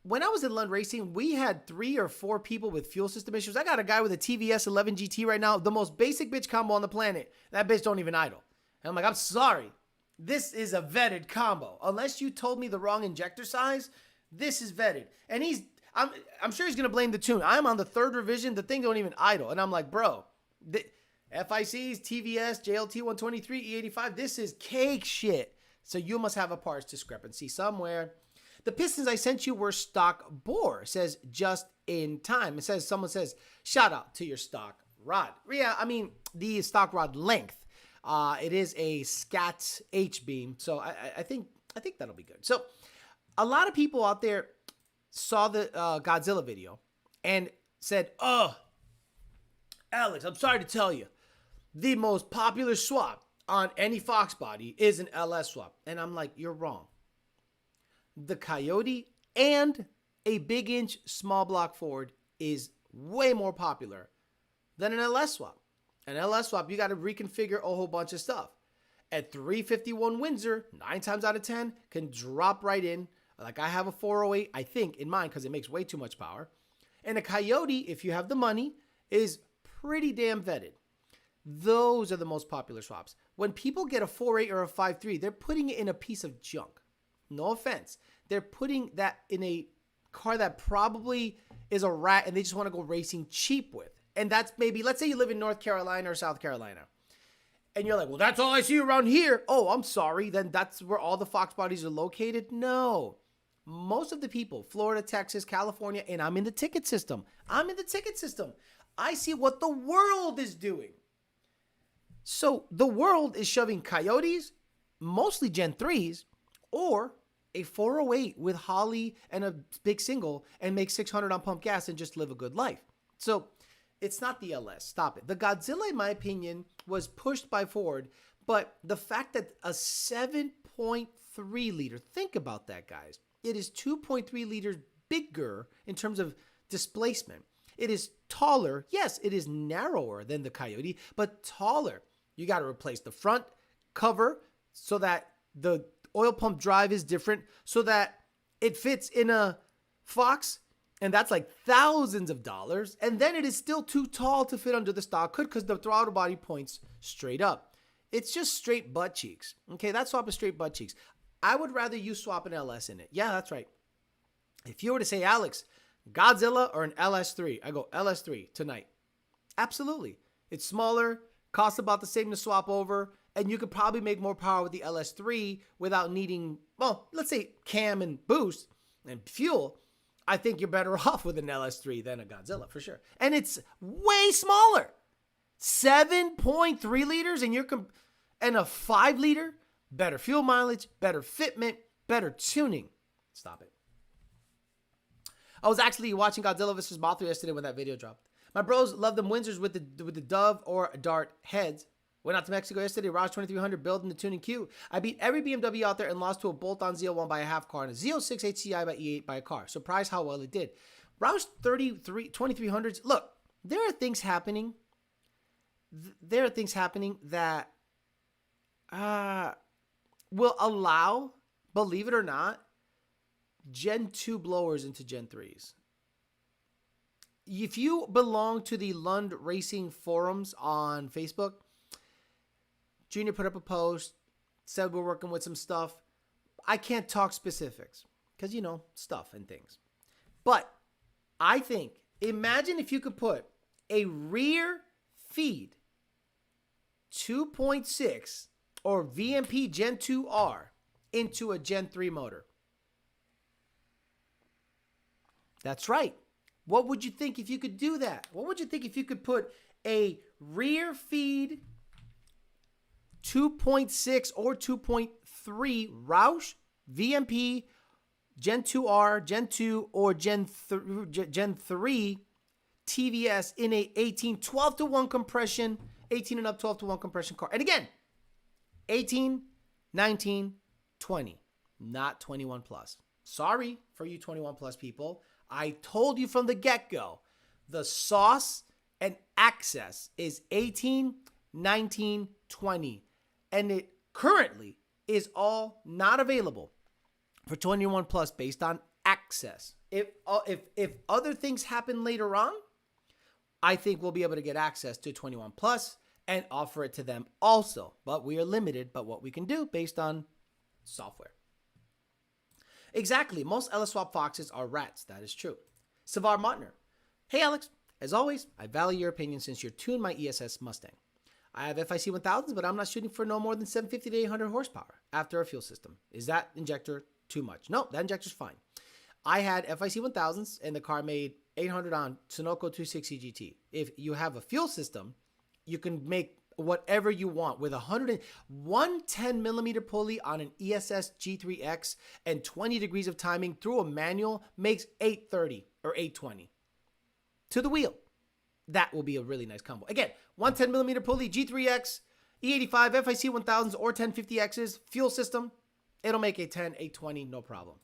When I was in Lund Racing, we had 3 or 4 people with fuel system issues. I got a guy with a TVS 11 GT right now, the most basic bitch combo on the planet. That bitch don't even idle. And I'm like, I'm sorry. This is a vetted combo. Unless you told me the wrong injector size, this is vetted. And I'm sure he's going to blame the tune. I'm on the 3rd revision. The thing don't even idle. And I'm like, bro, the FICs, TVS, JLT 123, E85, this is cake shit. So you must have a parts discrepancy somewhere. The pistons I sent you were stock bore, says just in time. It says, someone says, shout out to your stock rod. Yeah, I mean, the stock rod length. It is a SCAT H-beam. So I think that'll be good. So a lot of people out there saw the Godzilla video and said, oh, Alex, I'm sorry to tell you, the most popular swap on any Fox body is an LS swap. And I'm like, you're wrong. The Coyote and a big inch small block Ford is way more popular than an LS swap. An LS swap, you got to reconfigure a whole bunch of stuff. At 351 Windsor, 9 times out of 10, can drop right in. Like I have a 408, I think, in mine because it makes way too much power. And a Coyote, if you have the money, is pretty damn vetted. Those are the most popular swaps. When people get a 4.8 or a 5.3, they're putting it in a piece of junk. No offense. They're putting that in a car that probably is a rat and they just want to go racing cheap with. And that's maybe, let's say you live in North Carolina or South Carolina. And you're like, well, that's all I see around here. Oh, I'm sorry. Then that's where all the Fox bodies are located? No. Most of the people, Florida, Texas, California, and I'm in the ticket system. I see what the world is doing. So the world is shoving Coyotes, mostly Gen 3s, or a 408 with Holly and a big single and make 600 on pump gas and just live a good life. So it's not the LS. Stop it. The Godzilla, in my opinion, was pushed by Ford, but the fact that a 7.3 liter, think about that, guys. It is 2.3 liters bigger in terms of displacement. It is taller. Yes, it is narrower than the Coyote, but taller. You got to replace the front cover so that the oil pump drive is different so that it fits in a Fox, and that's like thousands of dollars. And then it is still too tall to fit under the stock hood because the throttle body points straight up. It's just straight butt cheeks. Okay, that swap is straight butt cheeks. I would rather you swap an LS in it. Yeah, that's right. If you were to say, Alex, Godzilla or an LS3, I go LS3 tonight. Absolutely. It's smaller, costs about the same to swap over, and you could probably make more power with the LS3 without needing, well, let's say cam and boost and fuel. I think you're better off with an LS3 than a Godzilla for sure. And it's way smaller. 7.3 liters and a 5 liter, better fuel mileage, better fitment, better tuning. Stop it. I was actually watching Godzilla vs. Mothra yesterday when that video dropped. My bros love them Windsors with the Dove or Dart heads. Went out to Mexico yesterday, Roush 2300, building the tuning queue. I beat every BMW out there and lost to a bolt-on Z01 by a half car and a Z06 HCI by E8 by a car. Surprised how well it did. Roush 2300s, look, there are things happening. There are things happening that will allow, believe it or not, Gen 2 blowers into Gen 3s. If you belong to the Lund Racing forums on Facebook, Junior put up a post, said we're working with some stuff. I can't talk specifics because, stuff and things. But I think, imagine if you could put a rear feed 2.6 or VMP Gen 2R into a Gen 3 motor. That's right. What would you think if you could do that? What would you think if you could put a rear feed 2.6 or 2.3 Roush VMP Gen 2R, Gen 2, or Gen 3 TVS in a 18, 12 to 1 compression, 18 and up, 12 to 1 compression car? And again, 18, 19, 20, not 21 plus. Sorry for you 21 plus people. I told you from the get-go, the sauce and access is 18, 19, 20. And it currently is all not available for 21 plus based on access. If other things happen later on, I think we'll be able to get access to 21 plus and offer it to them also. But we are limited by what we can do based on software. Exactly. Most LS Swap Foxes are rats. That is true. Savar Montner. Hey, Alex. As always, I value your opinion since you're tuned my ESS Mustang. I have FIC 1000s, but I'm not shooting for no more than 750 to 800 horsepower after a fuel system. Is that injector too much? No, that injector's fine. I had FIC 1000s and the car made 800 on Sunoco 260 GT. If you have a fuel system, you can make whatever you want with 110 millimeter pulley on an ESS G3X and 20 degrees of timing through a manual makes 830 or 820 to the wheel. That will be a really nice combo. Again, 110mm pulley, G3X, E85, FIC 1000s, or 1050Xs, fuel system. It'll make a 10, a 20, no problem.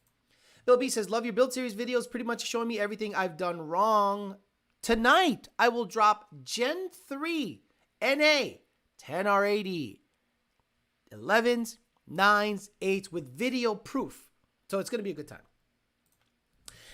Bill B says, love your build series videos, pretty much showing me everything I've done wrong. Tonight, I will drop Gen 3 NA 10R80 11s, 9s, 8s with video proof. So it's going to be a good time.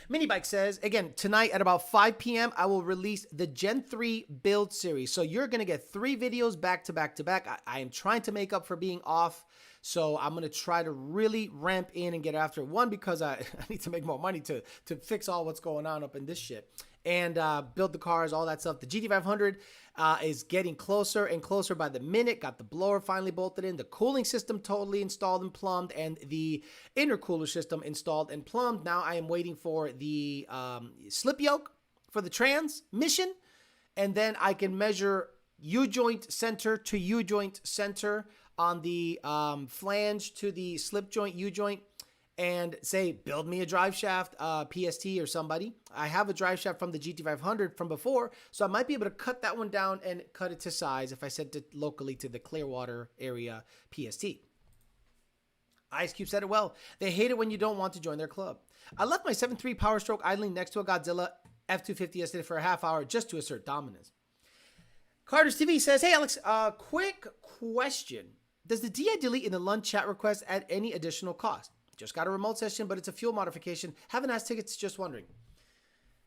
Mini Bike says, again, tonight at about 5 p.m., I will release the Gen 3 build series. So you're going to get 3 videos back to back to back. I am trying to make up for being off. So I'm going to try to really ramp in and get after it. One, because I need to make more money to fix all what's going on up in this shit. And build the cars, all that stuff. The GT500 is getting closer and closer by the minute. Got the blower finally bolted in. The cooling system totally installed and plumbed. And the intercooler system installed and plumbed. Now I am waiting for the slip yoke for the transmission. And then I can measure U-joint center to U-joint center on the flange to the slip joint, U-joint, and say, build me a drive shaft, PST or somebody. I have a drive shaft from the GT500 from before, so I might be able to cut that one down and cut it to size if I sent it locally to the Clearwater area PST. Ice Cube said it well. They hate it when you don't want to join their club. I left my 7.3 Power Stroke idling next to a Godzilla F250 yesterday for a half hour just to assert dominance. Carter's TV says, hey, Alex, quick question. Does the DI delete in the Lund chat request add any additional cost? Just got a remote session, but it's a fuel modification. Haven't asked tickets, just wondering.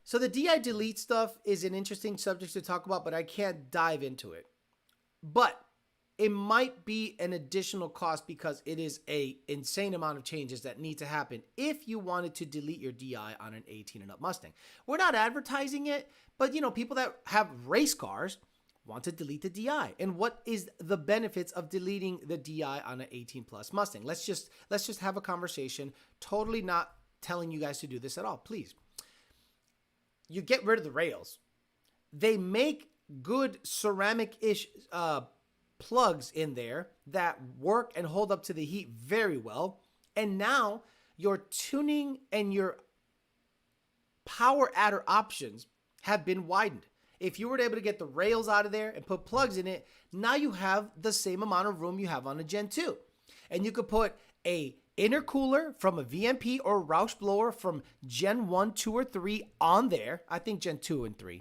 So the DI delete stuff is an interesting subject to talk about, but I can't dive into it. But it might be an additional cost because it is an insane amount of changes that need to happen if you wanted to delete your DI on an 18 and up Mustang. We're not advertising it, but you know, people that have race cars want to delete the DI. And what is the benefits of deleting the DI on an 18 plus Mustang? Let's just have a conversation. Totally not telling you guys to do this at all, please. You get rid of the rails. They make good ceramic-ish plugs in there that work and hold up to the heat very well. And now your tuning and your power adder options have been widened. If you were able to get the rails out of there and put plugs in it, now you have the same amount of room you have on a Gen 2. And you could put a intercooler from a VMP or Roush blower from Gen 1, 2, or 3 on there. I think Gen 2 and 3.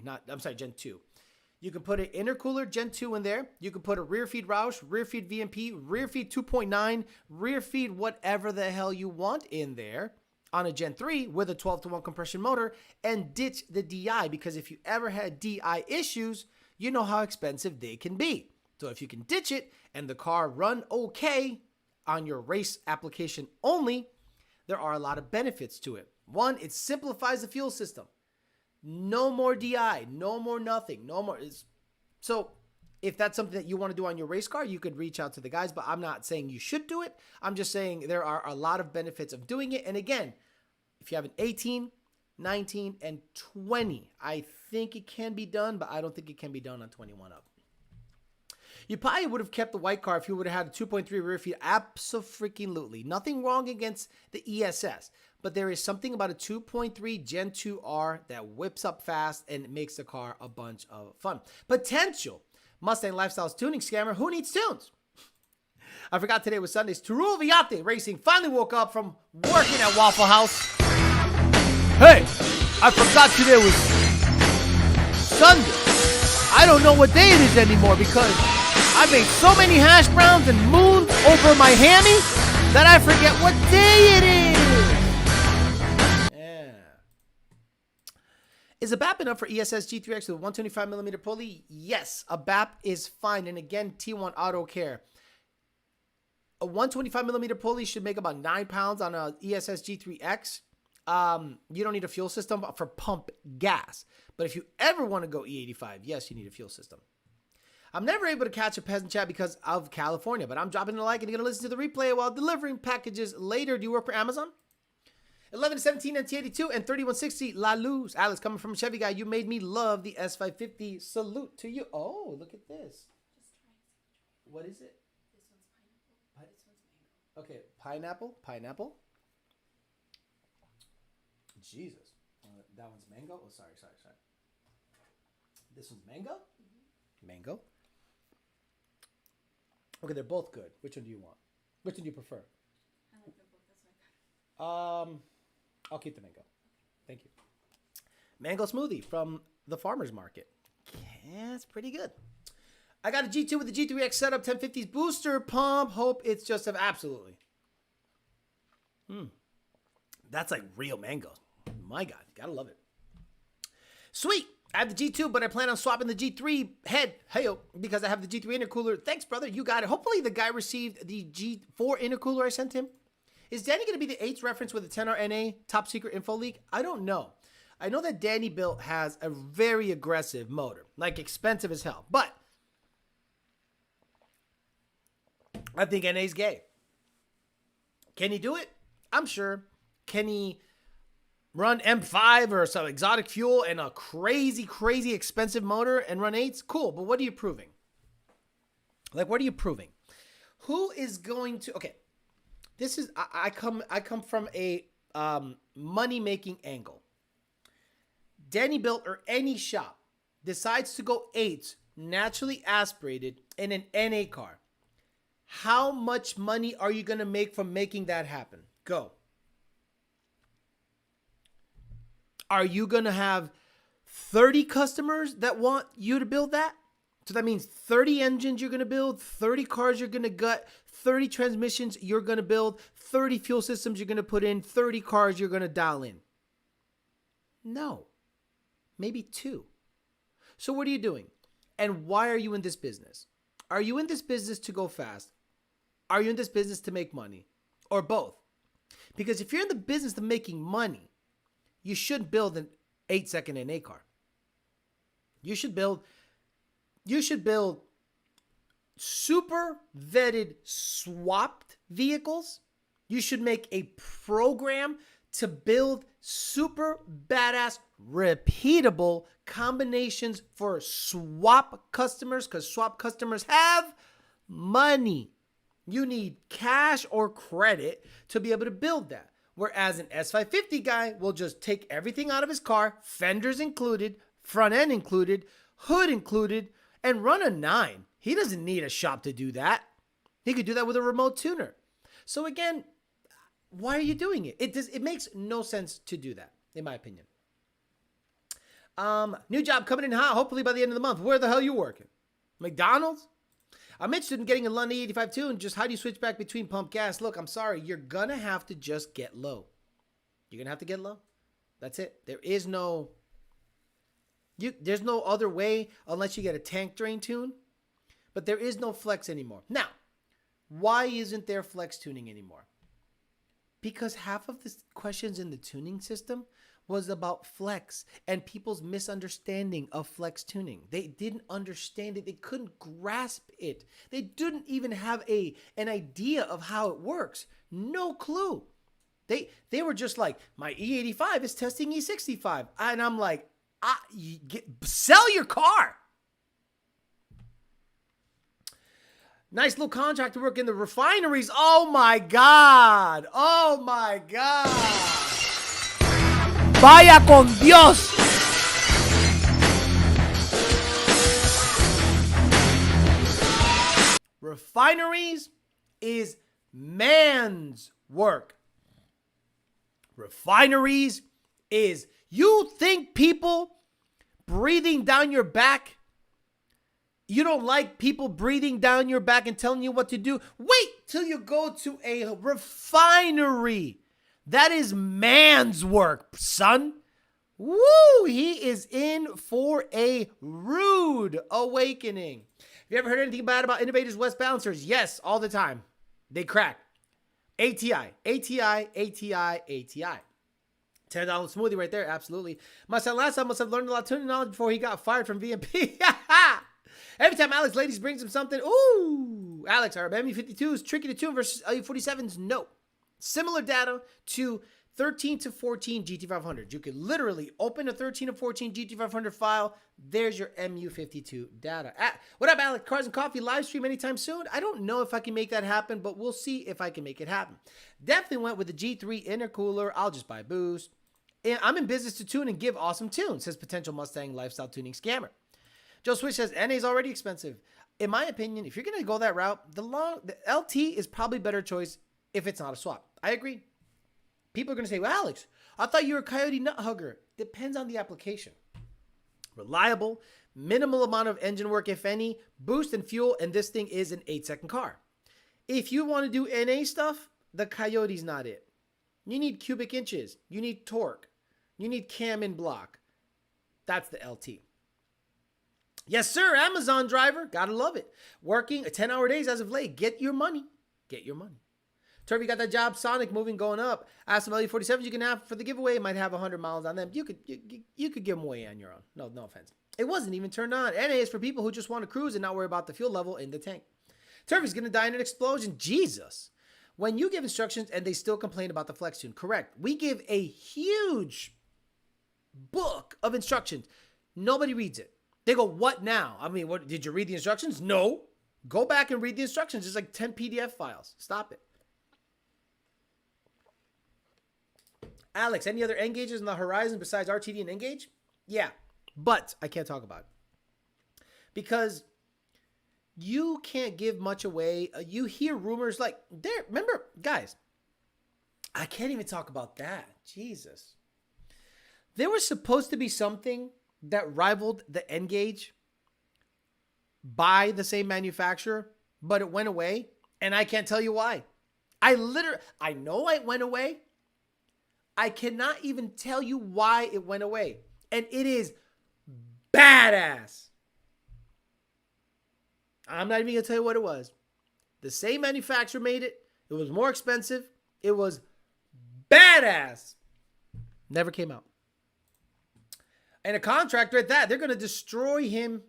Gen 2. You can put an intercooler Gen 2 in there. You can put a rear feed Roush, rear feed VMP, rear feed 2.9, rear feed whatever the hell you want in there on a Gen 3 with a 12-to-1 compression motor and ditch the DI, because if you ever had DI issues, you know how expensive they can be. So if you can ditch it and the car run okay on your race application only, there are a lot of benefits to it. One, it simplifies the fuel system. No more DI, no more nothing, no more. So if that's something that you want to do on your race car, you could reach out to the guys, but I'm not saying you should do it. I'm just saying there are a lot of benefits of doing it. And again, if you have an 18, 19, and 20, I think it can be done, but I don't think it can be done on 21 up. You probably would have kept the white car if you would have had a 2.3 rear feed. Abso-freaking-lutely. Nothing wrong against the ESS, but there is something about a 2.3 Gen 2R that whips up fast and makes the car a bunch of fun. Potential Mustang Lifestyles tuning scammer. Who needs tunes? I forgot today was Sundays. Regurgitating Racing finally woke up from working at Waffle House. Hey, I forgot today was Sunday. I don't know what day it is anymore because I made so many hash browns and moons over my hammy that I forget what day it is. Yeah. Is a BAP enough for ESS G3X with a 125mm pulley? Yes, a BAP is fine. And again, T1 Auto Care. A 125mm pulley should make about 9 pounds on a ESS G3X. You don't need a fuel system for pump gas. But if you ever want to go E85, yes, you need a fuel system. I'm never able to catch a Peasant chat because of California, but I'm dropping a like and you're going to listen to the replay while delivering packages later. Do you work for Amazon? 11 to 17 NT82 and 3160 La Luz. Alex, coming from a Chevy guy, you made me love the S550. Salute to you. Oh, look at this. What is it? This one's pineapple. This one's mango. Okay, pineapple. Jesus. That one's mango? Oh, sorry. This one's mango? Mango. Okay, they're both good. Which one do you want? Which one do you prefer? I like them both. That's what I got. I'll keep the mango. Thank you. Mango smoothie from the farmer's market. Yeah, it's pretty good. I got a G2 with the G3X setup, 1050s booster pump. Hope it's just absolutely. That's like real mango. My God, gotta love it. Sweet. I have the G2, but I plan on swapping the G3 head, heyo, because I have the G3 intercooler. Thanks, brother. You got it. Hopefully the guy received the G4 intercooler I sent him. Is Danny going to be the 8th reference with the 10R NA top secret info leak? I don't know. I know that Danny built has a very aggressive motor, like expensive as hell. But I think NA's gay. Can he do it? I'm sure. Can he run M5 or some exotic fuel and a crazy, crazy expensive motor and run 8s? Cool, but what are you proving? Like, what are you proving? Who is going to... Okay, this is... I come from a money-making angle. Danny Built or any shop decides to go 8s, naturally aspirated, in an NA car. How much money are you going to make from making that happen? Go. Are you going to have 30 customers that want you to build that? So that means 30 engines you're going to build, 30 cars you're going to gut, 30 transmissions you're going to build, 30 fuel systems you're going to put in, 30 cars you're going to dial in. No. Maybe 2. So what are you doing? And why are you in this business? Are you in this business to go fast? Are you in this business to make money? Or both? Because if you're in the business of making money, you shouldn't build an 8-second NA car. You should build super vetted swapped vehicles. You should make a program to build super badass repeatable combinations for swap customers, because swap customers have money. You need cash or credit to be able to build that. Whereas an S550 guy will just take everything out of his car, fenders included, front end included, hood included, and run a 9. He doesn't need a shop to do that. He could do that with a remote tuner. So again, why are you doing it? It makes no sense to do that, in my opinion. New job coming in hot, hopefully by the end of the month. Where the hell are you working? McDonald's? I'm interested in getting a Lund 85 too, and just how do you switch back between pump gas? Look, I'm sorry. You're going to have to just get low. You're going to have to get low. That's it. There's no other way unless you get a tank drain tune. But there is no flex anymore. Now, why isn't there flex tuning anymore? Because half of the questions in the tuning system was about flex and people's misunderstanding of flex tuning. They didn't understand it. They couldn't grasp it. They didn't even have an idea of how it works. No clue. They were just like, my E85 is testing E65. And I'm like, sell your car. Nice little contract to work in the refineries. Oh my God. Oh my God. Vaya con Dios. Refineries is man's work. Refineries is, you think people breathing down your back? You don't like people breathing down your back and telling you what to do? Wait till you go to a refinery. That is man's work, son. Woo! He is in for a rude awakening. Have you ever heard anything bad about Innovators West Balancers? Yes, all the time. They crack. ATI, ATI, ATI, ATI. $10 smoothie right there, absolutely. My son last time must have learned a lot of tuning knowledge before he got fired from VMP. Every time Alex Ladies brings him something, ooh, Alex, our MU52 is tricky to tune versus LU47s. No. Similar data to 13 to 14 GT500. You could literally open a 13 to 14 GT500 file. There's your MU52 data. What up, Alex? Cars and Coffee live stream anytime soon? I don't know if I can make that happen, but we'll see if I can make it happen. Definitely went with the G3 intercooler. I'll just buy boost. And I'm in business to tune and give awesome tunes, says potential Mustang lifestyle tuning scammer. Joe Switch says NA is already expensive. In my opinion, if you're going to go that route, the LT is probably a better choice if it's not a swap. I agree. People are going to say, well, Alex, I thought you were a Coyote nut hugger. Depends on the application. Reliable, minimal amount of engine work, if any, boost and fuel, and this thing is an 8-second car. If you want to do NA stuff, the Coyote's not it. You need cubic inches. You need torque. You need cam in block. That's the LT. Yes, sir. Amazon driver. Gotta love it. Working 10-hour days as of late. Get your money. Get your money. Turvey got that job. Sonic moving, going up. Ask some LE47s you can have for the giveaway. Might have 100 miles on them. You could give them away on your own. No offense. It wasn't even turned on. NA is for people who just want to cruise and not worry about the fuel level in the tank. Turvey's going to die in an explosion. Jesus. When you give instructions and they still complain about the flex tune. Correct. We give a huge book of instructions. Nobody reads it. They go, what now? I mean, what did you read the instructions? No. Go back and read the instructions. It's like 10 PDF files. Stop it. Alex, any other N-gauges on the horizon besides RTD and N-gauge? Yeah, but I can't talk about it. Because you can't give much away. You hear rumors like, remember, guys, I can't even talk about that. Jesus. There was supposed to be something that rivaled the N-gauge by the same manufacturer, but it went away, and I can't tell you why. I know it went away. I cannot even tell you why it went away. And it is badass. I'm not even going to tell you what it was. The same manufacturer made it. It was more expensive. It was badass. Never came out. And a contractor at that, they're going to destroy him.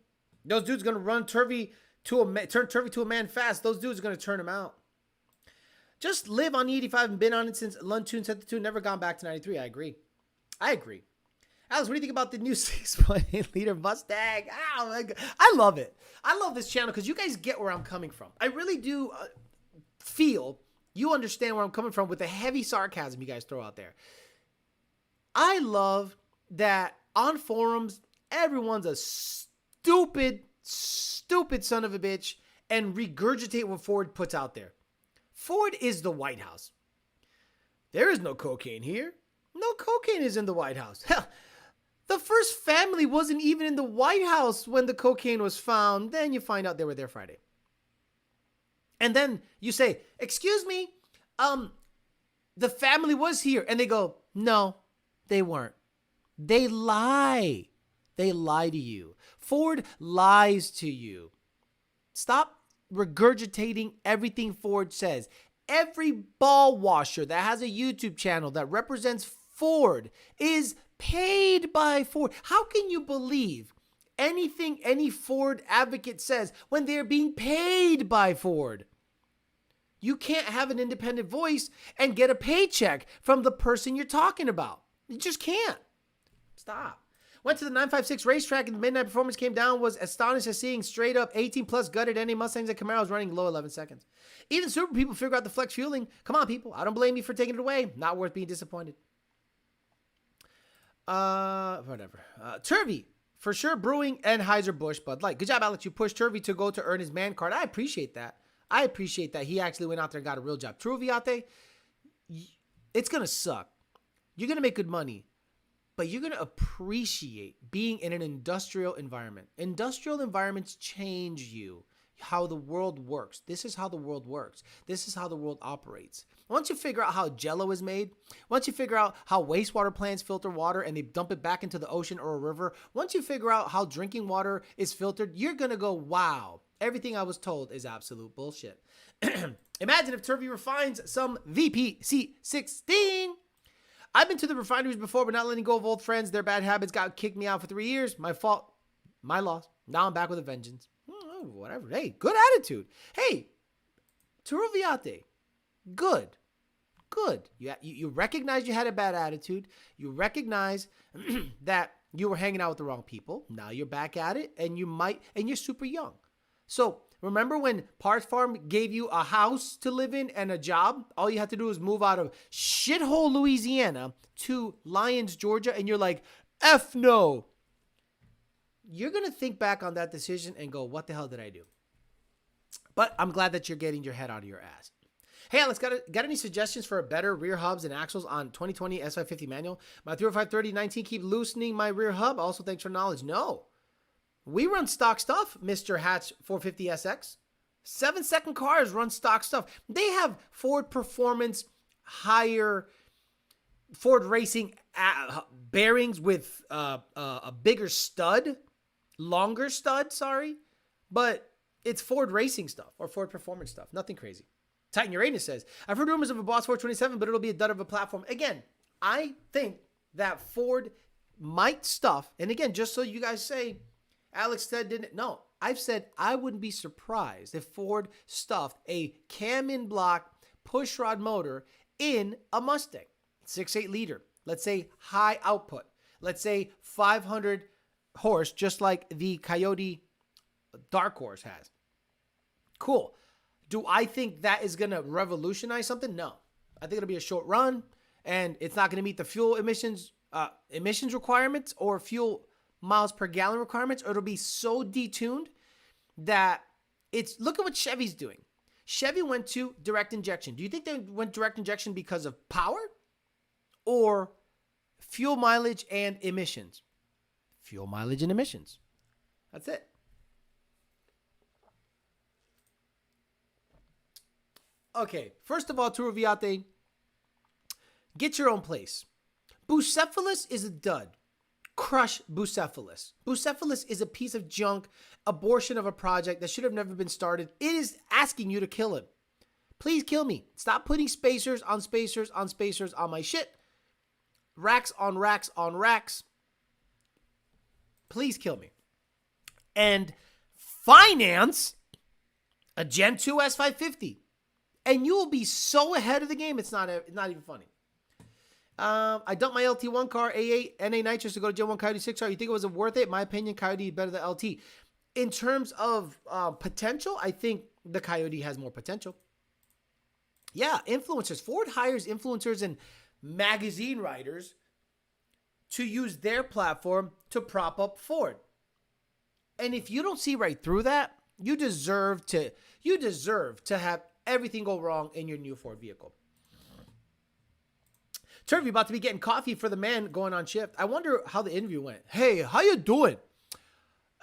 Those dudes are going to run Turvey to a man fast. Those dudes are going to turn him out. Just live on E85 and been on it since Lund Tune set the tune. Never gone back to 93. I agree. Alex, what do you think about the new 6.8 liter Mustang? Oh my God. I love it. I love this channel because you guys get where I'm coming from. I really do feel you understand where I'm coming from with the heavy sarcasm you guys throw out there. I love that on forums, everyone's a stupid son of a bitch and regurgitate what Ford puts out there. Ford is the White House. There is no cocaine here. No cocaine is in the White House. Hell, the first family wasn't even in the White House when the cocaine was found. Then you find out they were there Friday. And then you say, excuse me, the family was here. And they go, no, they weren't. They lie. They lie to you. Ford lies to you. Stop regurgitating everything Ford says. Every ball washer that has a YouTube channel that represents Ford is paid by Ford. How can you believe anything any Ford advocate says when they're being paid by Ford? You can't have an independent voice and get a paycheck from the person you're talking about. You just can't. Stop. Went to the 956 racetrack and the midnight performance came down. Was astonished at seeing straight up 18 plus gutted NA Mustangs and Camaros running low 11 seconds. Even super people figure out the flex fueling. Come on, people. I don't blame you for taking it away. Not worth being disappointed. Whatever. Turvey, for sure, Brewing, and Heiser-Busch, Bud Light. Good job, Alex. You pushed Turvey to go to earn his man card. I appreciate that. He actually went out there and got a real job. True, Viate, it's going to suck. You're going to make good money. But you're going to appreciate being in an industrial environment. Industrial environments change you, how the world works. This is how the world works. This is how the world operates. Once you figure out how Jello is made, once you figure out how wastewater plants filter water and they dump it back into the ocean or a river, once you figure out how drinking water is filtered, you're going to go, wow, everything I was told is absolute bullshit. Imagine if Turvey refines some VPC16. I've been to the refineries before, but not letting go of old friends. Their bad habits got kicked me out for 3 years. My fault. My loss. Now I'm back with a vengeance. Whatever. Hey, good attitude. Hey, Turuviate. Good. You recognize you had a bad attitude. You recognize that you were hanging out with the wrong people. Now you're back at it, and you're super young. So remember when Parts Farm gave you a house to live in and a job? All you had to do was move out of shithole Louisiana to Lyons, Georgia, and you're like, F no. you're going to think back on that decision and go, what the hell did I do? But I'm glad that you're getting your head out of your ass. Hey, Alex, got any suggestions for better rear hubs and axles on 2020 S550 manual? My 305/30/19 keep loosening my rear hub. Also, thanks for knowledge. No. We run stock stuff, Mr. Hatch 450SX. 7-second cars run stock stuff. They have Ford Performance, higher Ford Racing bearings with a bigger stud, longer stud, sorry. But it's Ford Racing stuff or Ford Performance stuff. Nothing crazy. Titan Uranus says, I've heard rumors of a Boss 427, but it'll be a dud of a platform. Again, I think that Ford might stuff, and again, just so you guys say, Alex said didn't. No, I've said I wouldn't be surprised if Ford stuffed a cam-in block pushrod motor in a Mustang. 6.8 liter. Let's say high output. Let's say 500 horse, just like the Coyote Dark Horse has. Cool. Do I think that is going to revolutionize something? No. I think it'll be a short run, and it's not going to meet the fuel emissions requirements or fuel miles per gallon requirements, or it'll be so detuned that it's, look at what Chevy's doing. Chevy went to direct injection. Do you think they went direct injection because of power or fuel mileage and emissions? Fuel mileage and emissions. That's it. Okay, first of all, Turuviate, get your own place. Bucephalus is a dud. Crush Bucephalus. Bucephalus is a piece of junk, abortion of a project that should have never been started. It is asking you to kill him. Please kill me. Stop putting spacers on spacers on spacers on my shit. Racks on racks on racks. Please kill me. And finance a Gen 2 S550. And you will be so ahead of the game, it's not even funny. I dumped my LT1 car, A8, NA nitrous to go to Gen 1 Coyote 6R. You think it was worth it? In my opinion, Coyote is better than LT. In terms of potential, I think the Coyote has more potential. Yeah, influencers. Ford hires influencers and magazine writers to use their platform to prop up Ford. And if you don't see right through that, you deserve to have everything go wrong in your new Ford vehicle. Turvey about to be getting coffee for the man going on shift. I wonder how the interview went. Hey, how you doing?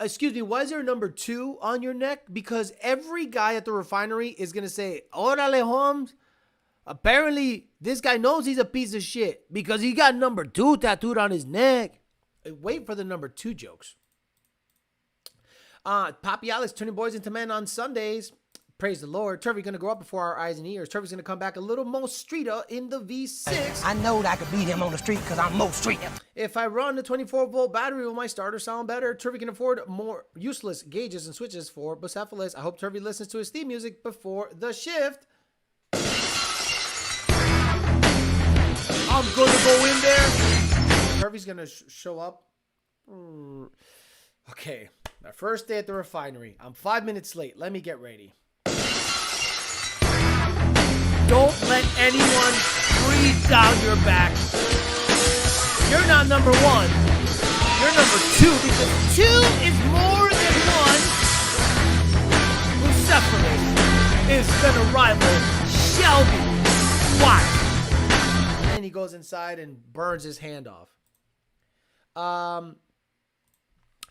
Excuse me, why is there a number 2 on your neck? Because every guy at the refinery is going to say, Orale, Holmes. Apparently, this guy knows he's a piece of shit because he got number 2 tattooed on his neck. Wait for the number 2 jokes. Poppy Alex turning boys into men on Sundays. Praise the Lord. Turvey going to grow up before our eyes and ears. Turvey's going to come back a little more streeter in the V6. I know that I could beat him on the street because I'm more streeter. If I run the 24-volt battery, will my starter sound better? Turvey can afford more useless gauges and switches for Bucephalus. I hope Turvey listens to his theme music before the shift. I'm going to go in there. Turvey's going to show up. Okay. My first day at the refinery. I'm 5 minutes late. Let me get ready. Don't let anyone breathe down your back. You're not number 1. You're number 2 because 2 is more than 1. Bucephalus is going to rival Shelby. Watch. And he goes inside and burns his hand off.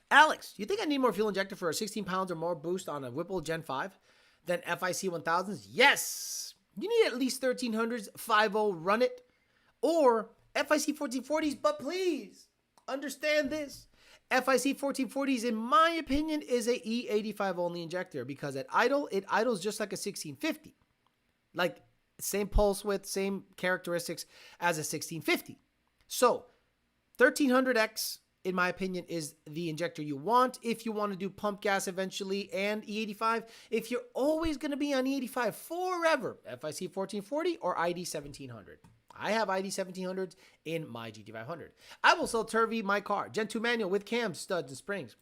Alex, you think I need more fuel injector for a 16 pounds or more boost on a Whipple Gen 5 than FIC 1000s? Yes. You need at least 1300s 5.0 run it or FIC 1440s, but please understand this. FIC 1440s, in my opinion, is a E85 only injector because at idle, it idles just like a 1650. Like same pulse width, same characteristics as a 1650. So 1300X, in my opinion, is the injector you want if you want to do pump gas eventually and E85. If you're always going to be on E85 forever, FIC 1440 or ID 1700. I have ID 1700s in my GT500. I will sell Turvey my car. Gen 2 manual with cams, studs, and springs.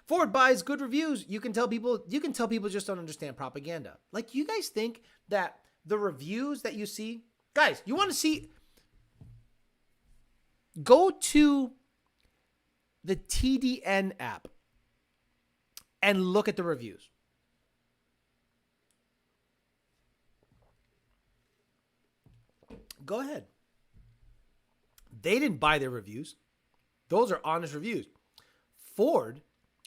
Ford buys good reviews. You can tell people just don't understand propaganda. Like, you guys think that the reviews that you see, guys, you want to see, go to the TDN app and look at the reviews. Go ahead. They didn't buy their reviews. Those are honest reviews. Ford,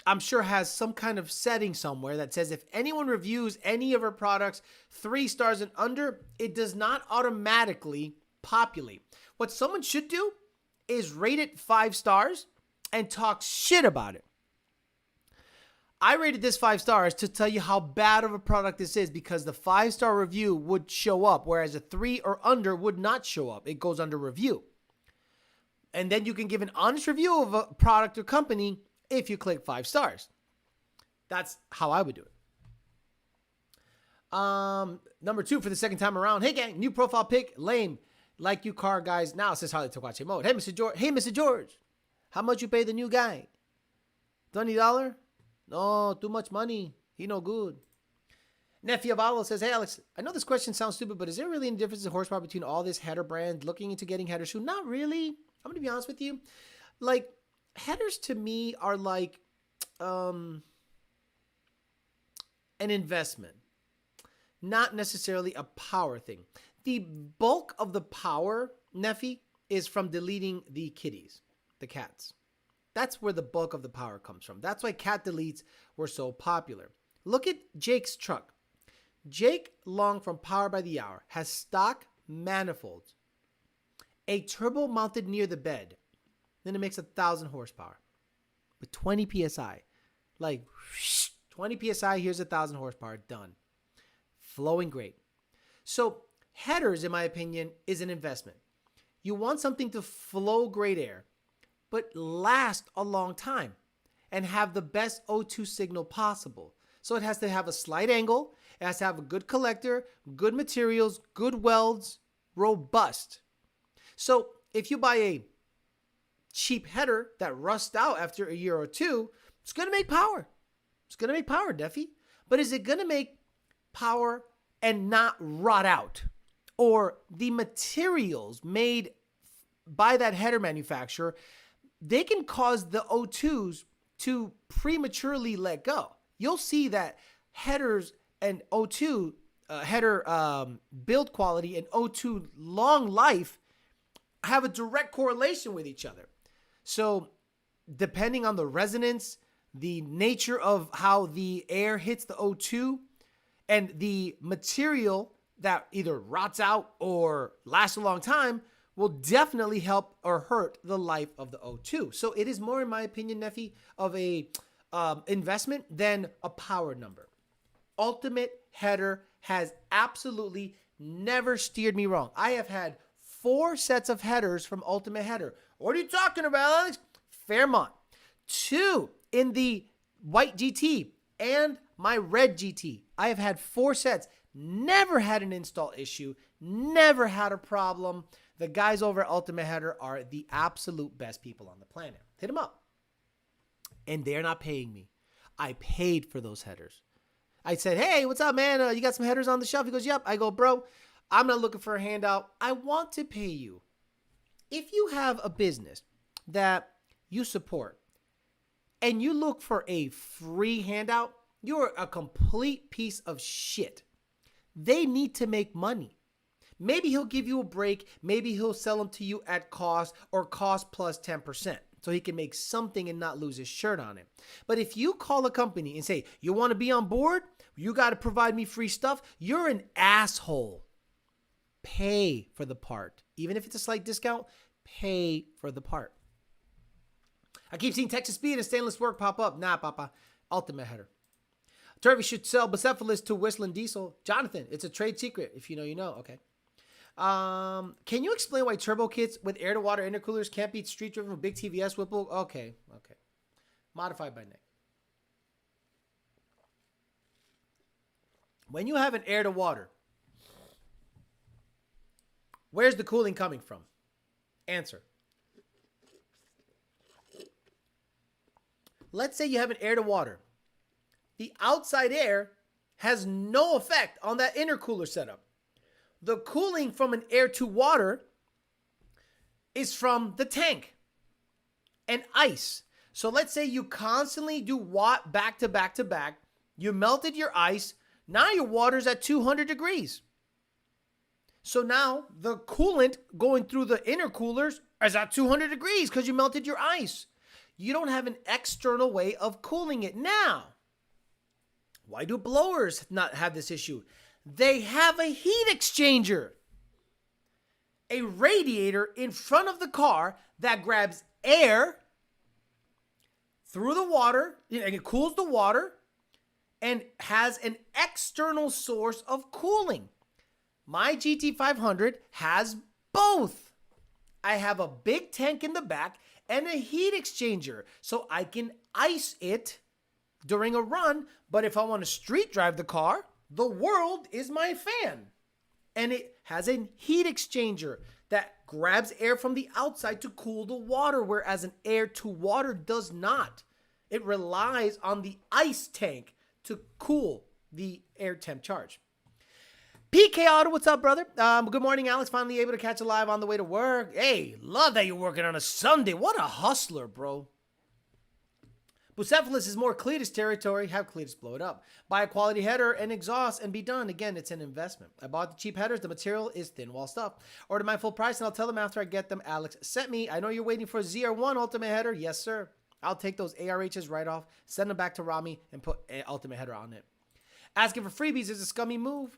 I'm sure, has some kind of setting somewhere that says if anyone reviews any of our products 3 stars and under, it does not automatically populate. What someone should do is rate it 5 stars and talk shit about it. I rated this 5 stars to tell you how bad of a product this is because the 5-star review would show up, whereas a 3 or under would not show up. It goes under review. And then you can give an honest review of a product or company if you click 5 stars. That's how I would do it. Number 2 for the second time around. Hey gang, new profile pic, lame. Like you car guys now, says Harley Tokache Mode. Hey Mr. George. How much you pay the new guy? $20? No, too much money. He no good. Nephew Avalo says, hey Alex, I know this question sounds stupid, but is there really any difference in horsepower between all this header brand looking into getting headers soon? Not really. I'm going to be honest with you. Like, headers to me are like an investment, not necessarily a power thing. The bulk of the power, Neffy, is from deleting the kitties, the cats. That's where the bulk of the power comes from. That's why cat deletes were so popular. Look at Jake's truck. Jake Long from Power by the Hour has stock manifolds, a turbo mounted near the bed. Then it makes 1,000 horsepower with 20 PSI. Like 20 PSI, here's 1,000 horsepower, done. Flowing great. So headers, in my opinion, is an investment. You want something to flow great air, but last a long time and have the best O2 signal possible. So it has to have a slight angle. It has to have a good collector, good materials, good welds, robust. So if you buy a cheap header that rusts out after a year or two, it's going to make power. It's going to make power, Duffy. But is it going to make power and not rot out? Or the materials made by that header manufacturer, they can cause the O2s to prematurely let go. You'll see that headers and O2, header build quality and O2 long life have a direct correlation with each other. So depending on the resonance, the nature of how the air hits the O2, and the material that either rots out or lasts a long time will definitely help or hurt the life of the O2. So it is more, in my opinion, Neffy, of a investment than a power number. Ultimate Header has absolutely never steered me wrong. I have had 4 sets of headers from Ultimate Header. What are you talking about, Alex? Fairmont. 2 in the white GT and my red GT. I have had 4 sets. Never had an install issue. Never had a problem. The guys over at Ultimate Header are the absolute best people on the planet. Hit them up. And they're not paying me. I paid for those headers. I said, hey, what's up, man? You got some headers on the shelf? He goes, yep. I go, bro, I'm not looking for a handout. I want to pay you. If you have a business that you support and you look for a free handout, you're a complete piece of shit. They need to make money. Maybe he'll give you a break. Maybe he'll sell them to you at cost or cost plus 10%. So he can make something and not lose his shirt on it. But if you call a company and say, you want to be on board? You got to provide me free stuff. You're an asshole. Pay for the part. Even if it's a slight discount, pay for the part. I keep seeing Texas Speed and Stainless Work pop up. Nah, Papa. Ultimate Header. Turvey should sell Bucephalus to Whistling Diesel. Jonathan, it's a trade secret. If you know, you know. Okay. Can you explain why turbo kits with air-to-water intercoolers can't beat street-driven with big TVS Whipple? Okay. Modified by Nick. When you have an air-to-water, where's the cooling coming from? Answer. Let's say you have an air-to-water. The outside air has no effect on that intercooler setup. The cooling from an air-to-water is from the tank and ice. So let's say you constantly do watt back to back to back. You melted your ice. Now your water's at 200 degrees. So now the coolant going through the intercoolers is at 200 degrees because you melted your ice. You don't have an external way of cooling it. Now, why do blowers not have this issue? They have a heat exchanger, a radiator in front of the car that grabs air through the water, and it cools the water and has an external source of cooling. My GT500 has both. I have a big tank in the back and a heat exchanger, so I can ice it during a run. But if I want to street drive the car, the world is my fan. And it has a heat exchanger that grabs air from the outside to cool the water, whereas an air to water does not. It relies on the ice tank to cool the air temp charge. PK Auto, what's up, brother? Good morning, Alex. Finally able to catch a live on the way to work. Hey, love that you're working on a Sunday. What a hustler, bro. Bucephalus is more Cletus territory. Have Cletus blow it up. Buy a quality header and exhaust and be done. Again, it's an investment. I bought the cheap headers. The material is thin wall stuff. Order my full price and I'll tell them after I get them. Alex sent me. I know you're waiting for a ZR1 Ultimate header. Yes, sir. I'll take those ARHs right off, send them back to Rami, and put an Ultimate header on it. Asking for freebies is a scummy move.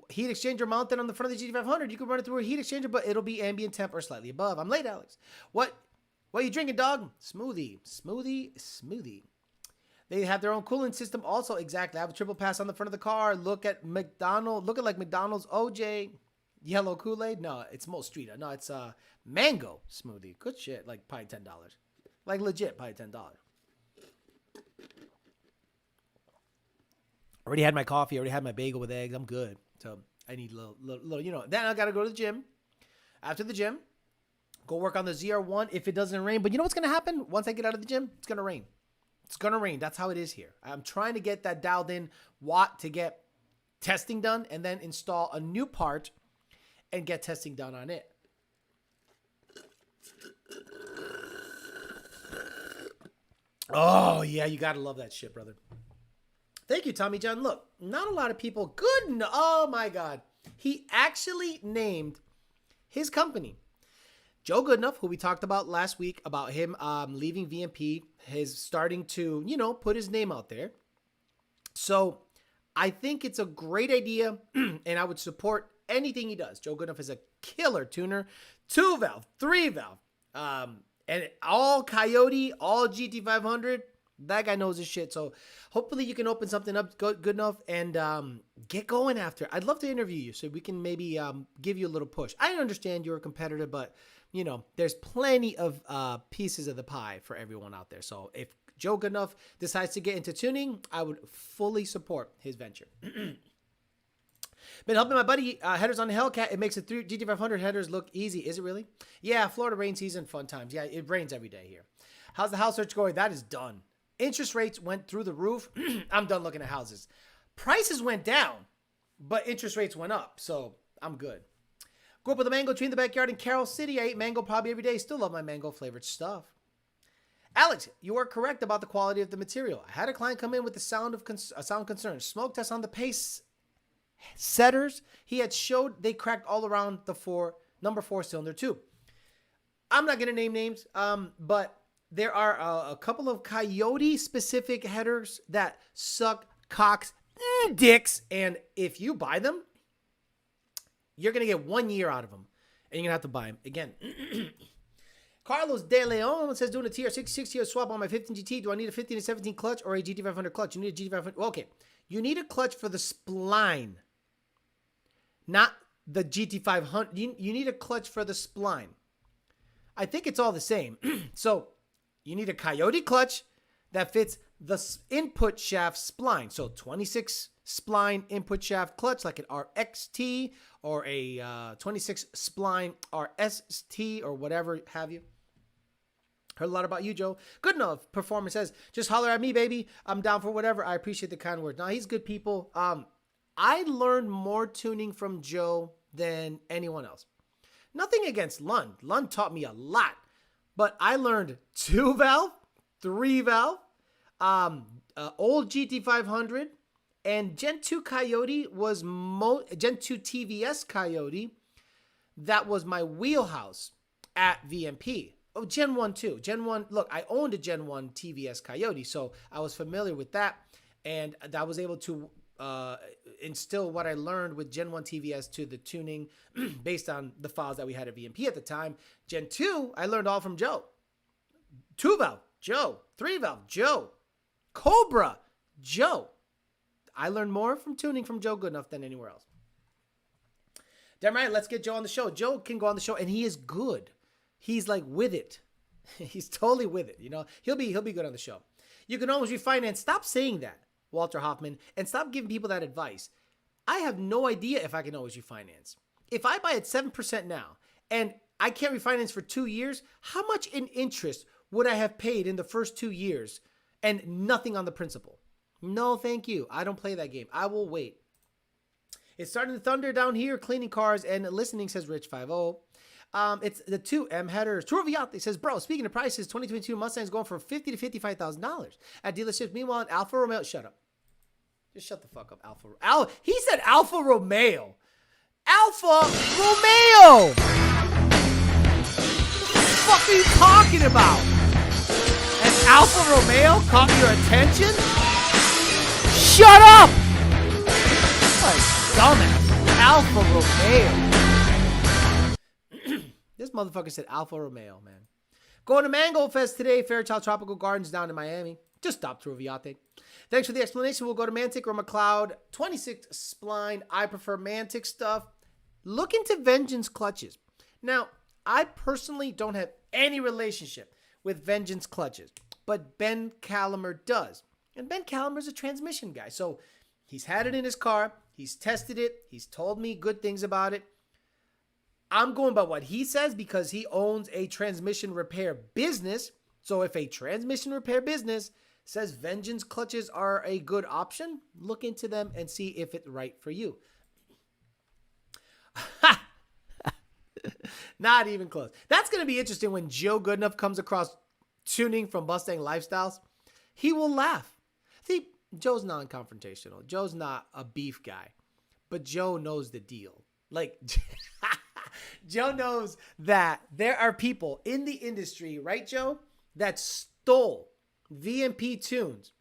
Heat exchanger mounted on the front of the GT500. You can run it through a heat exchanger, but it'll be ambient temp or slightly above. I'm late, Alex. What you drinking, dog? Smoothie. They have their own cooling system also. Exactly. I have a triple pass on the front of the car. Look at like McDonald's OJ. Yellow Kool-Aid. No, it's Mo Street. No, it's mango smoothie. Good shit. Like probably $10. Like legit, probably $10. Already had my coffee. Already had my bagel with eggs. I'm good. So I need a little, Then I got to go to the gym. After the gym, go work on the ZR1 if it doesn't rain. But you know what's going to happen? Once I get out of the gym, it's going to rain. It's going to rain. That's how it is here. I'm trying to get that dialed in watt to get testing done and then install a new part and get testing done on it. Oh, yeah, you got to love that shit, brother. Thank you, Tommy John. Look, not a lot of people. Good. No, oh, my God. He actually named his company. Joe Goodenough, who we talked about last week, about him leaving VMP, is starting to, put his name out there. So I think it's a great idea, and I would support anything he does. Joe Goodenough is a killer tuner. 2-valve, 3-valve, and all Coyote, all GT500. That guy knows his shit. So hopefully you can open something up good enough and get going after it. I'd love to interview you so we can maybe give you a little push. I understand you're a competitor, but, there's plenty of pieces of the pie for everyone out there. So if Joe Goodenough decides to get into tuning, I would fully support his venture. Been helping my buddy headers on the Hellcat. It makes the GT500 headers look easy. Is it really? Yeah, Florida rain season, fun times. Yeah, it rains every day here. How's the house search going? That is done. Interest rates went through the roof. I'm done looking at houses. Prices went down, but interest rates went up, so I'm good. Grew up with a mango tree in the backyard in Carroll City. I ate mango probably every day. Still love my mango-flavored stuff. Alex, you are correct about the quality of the material. I had a client come in with a sound concern. Smoke test on the pace setters. He had showed they cracked all around the number 4 cylinder too. I'm not going to name names, but there are a couple of Coyote-specific headers that suck cocks dicks, and if you buy them, you're going to get 1 year out of them, and you're going to have to buy them again. Carlos De Leon says, doing a TR660 swap on my 15 GT. Do I need a 15 to 17 clutch or a GT500 clutch? You need a GT500. Okay. You need a clutch for the spline, not the GT500. You need a clutch for the spline. I think it's all the same. So you need a Coyote clutch that fits the input shaft spline. So 26 spline input shaft clutch like an RXT or a 26 spline RST or whatever have you. Heard a lot about you, Joe. Good enough. Performer says, just holler at me, baby. I'm down for whatever. I appreciate the kind words. Now, he's good people. I learned more tuning from Joe than anyone else. Nothing against Lund. Lund taught me a lot. But I learned 2-valve, 3 valve, old GT500, and Gen 2 Coyote was Gen 2 TVS Coyote. That was my wheelhouse at VMP. Oh, Gen 1 too. Gen 1, look, I owned a Gen 1 TVS Coyote, so I was familiar with that. And I was able to instill what I learned with Gen 1 TVS to the tuning based on the files that we had at VMP at the time. Gen 2, I learned all from Joe. 2 valve, Joe. 3 valve, Joe. Cobra, Joe. I learned more from tuning from Joe Goodenough than anywhere else. Damn right, let's get Joe on the show. Joe can go on the show, and he is good. He's like with it. He's totally with it. You know, he'll be good on the show. You can always refinance. Stop saying that, Walter Hoffman, and stop giving people that advice. I have no idea if I can always refinance. If I buy at 7% now and I can't refinance for 2 years, how much in interest would I have paid in the first 2 years and nothing on the principal? No, thank you. I don't play that game. I will wait. It's starting to thunder down here, cleaning cars and listening, says Rich50. It's the 2M headers. Truviate says, bro, speaking of prices, 2022 Mustang's going for $50,000 to $55,000 at dealerships. Meanwhile, Alfa Romeo, shut up. Just shut the fuck up, he said Alfa Romeo. Alfa Romeo! What the fuck are you talking about? And Alfa Romeo caught your attention? Shut up! What a dumbass. Alfa Romeo. This motherfucker said Alfa Romeo, man. Going to Mango Fest today, Fairchild Tropical Gardens down in Miami. Just stop through Viate. Thanks for the explanation. We'll go to Mantic or McLeod. 26 spline. I prefer Mantic stuff. Look into Vengeance clutches. Now, I personally don't have any relationship with Vengeance clutches, but Ben Calamer does. And Ben Calamer's a transmission guy. So he's had it in his car. He's tested it. He's told me good things about it. I'm going by what he says because he owns a transmission repair business. So if a transmission repair business says Vengeance clutches are a good option, look into them and see if it's right for you. Not even close. That's going to be interesting when Joe Goodenough comes across tuning from Mustang Lifestyles. He will laugh. See, Joe's non-confrontational. Joe's not a beef guy. But Joe knows the deal. Like, Joe knows that there are people in the industry, right, Joe, that stole VMP tunes,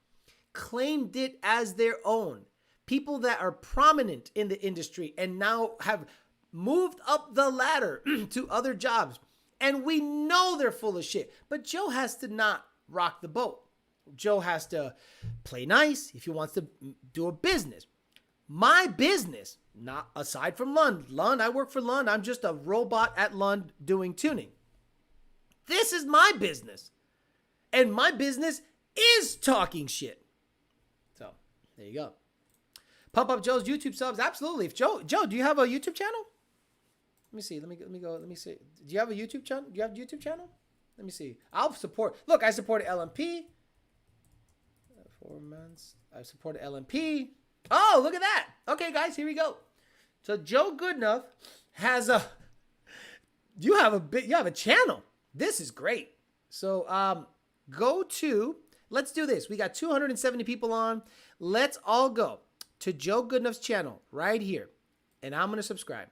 claimed it as their own. People that are prominent in the industry and now have moved up the ladder to other jobs. And we know they're full of shit. But Joe has to not rock the boat. Joe has to play nice if he wants to do a business. My business, not aside from Lund. Lund, I work for Lund. I'm just a robot at Lund doing tuning. This is my business. And my business is talking shit. So, there you go. Pump up Joe's YouTube subs. Absolutely. If Joe, do you have a YouTube channel? Let me see. Let me go. Let me see. Do you have a YouTube channel? Do you have a YouTube channel? Let me see. I'll support. Look, I supported LMP. 4 months. I supported LMP. Oh, look at that. Okay, guys, here we go. So Joe Goodenough has a. You have a channel. This is great. So go to. Let's do this. We got 270 people on. Let's all go to Joe Goodenough's channel right here, and I'm gonna subscribe.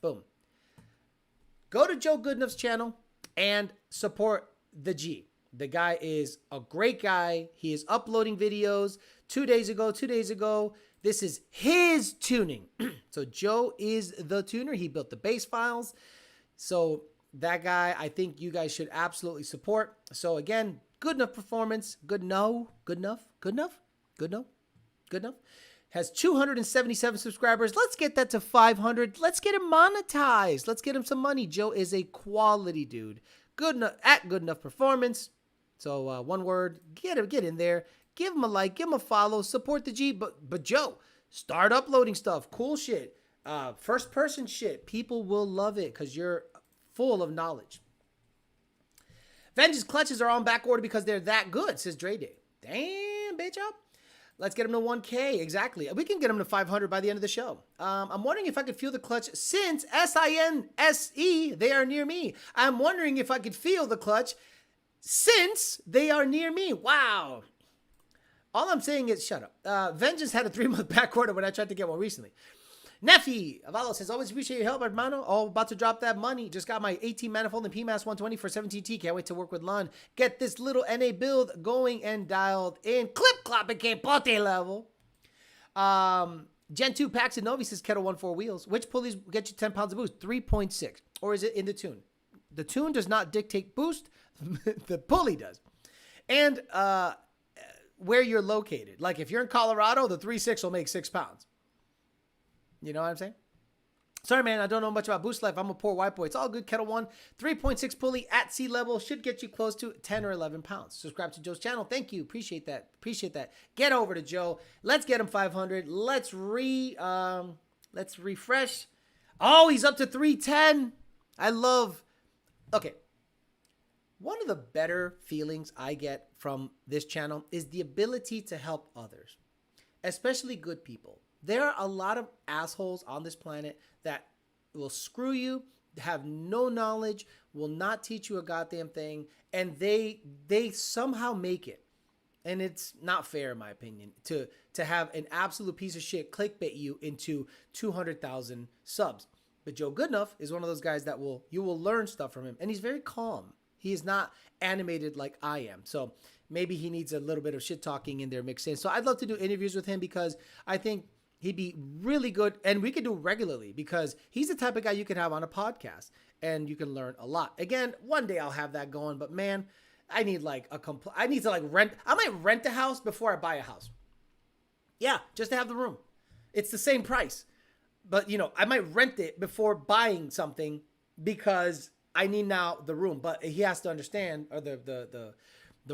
Boom. Go to Joe Goodenough's channel and support the G. The guy is a great guy. He is uploading videos 2 days ago. This is his tuning. So Joe is the tuner. He built the bass files. So that guy, I think you guys should absolutely support. So again, Goodenough performance. Good enough. Has 277 subscribers. Let's get that to 500. Let's get him monetized. Let's get him some money. Joe is a quality dude. Good enough performance. So one word, get in there. Give him a like, give him a follow, support the G. But Joe, start uploading stuff. Cool shit. First person shit. People will love it because you're full of knowledge. Vengeance clutches are on back order because they're that good, says Dre Day. Damn, bitch up. Let's get him to 1K. Exactly. We can get him to 500 by the end of the show. I'm wondering if I could feel the clutch since SINSE, they are near me. I'm wondering if I could feel the clutch since they are near me. Wow. All I'm saying is shut up. Vengeance had a 3-month back order when I tried to get one recently. Neffy Avalo says, always appreciate your help, hermano. Oh, about to drop that money. Just got my 18 manifold and PMAS 120 for 17T. Can't wait to work with Lund. Get this little NA build going and dialed in. Clip clop and capote level. Gen 2 Pax and Novi says, Kettle 1 4 wheels. Which pulleys get you 10 pounds of boost? 3.6. Or is it in the tune? The tune does not dictate boost. The pulley does. And where you're located. Like if you're in Colorado, the 3.6 will make 6 pounds. You know what I'm saying? Sorry, man. I don't know much about boost life. I'm a poor white boy. It's all good. Kettle 1, 3.6 pulley at sea level should get you close to 10 or 11 pounds. Subscribe to Joe's channel. Thank you. Appreciate that. Appreciate that. Get over to Joe. Let's get him 500. Let's refresh. Oh, he's up to 310. I love. Okay. One of the better feelings I get from this channel is the ability to help others, especially good people. There are a lot of assholes on this planet that will screw you, have no knowledge, will not teach you a goddamn thing, and they somehow make it. And it's not fair, in my opinion, to have an absolute piece of shit clickbait you into 200,000 subs. But Joe Goodenough is one of those guys that you will learn stuff from him, and he's very calm. He is not animated like I am. So maybe he needs a little bit of shit talking in there mixed in. So I'd love to do interviews with him because I think he'd be really good, and we could do regularly because he's the type of guy you can have on a podcast and you can learn a lot. Again, one day I'll have that going, but man, I need I need to rent. I might rent a house before I buy a house. Yeah, just to have the room. It's the same price, but I might rent it before buying something because I need now the room. But he has to understand, or the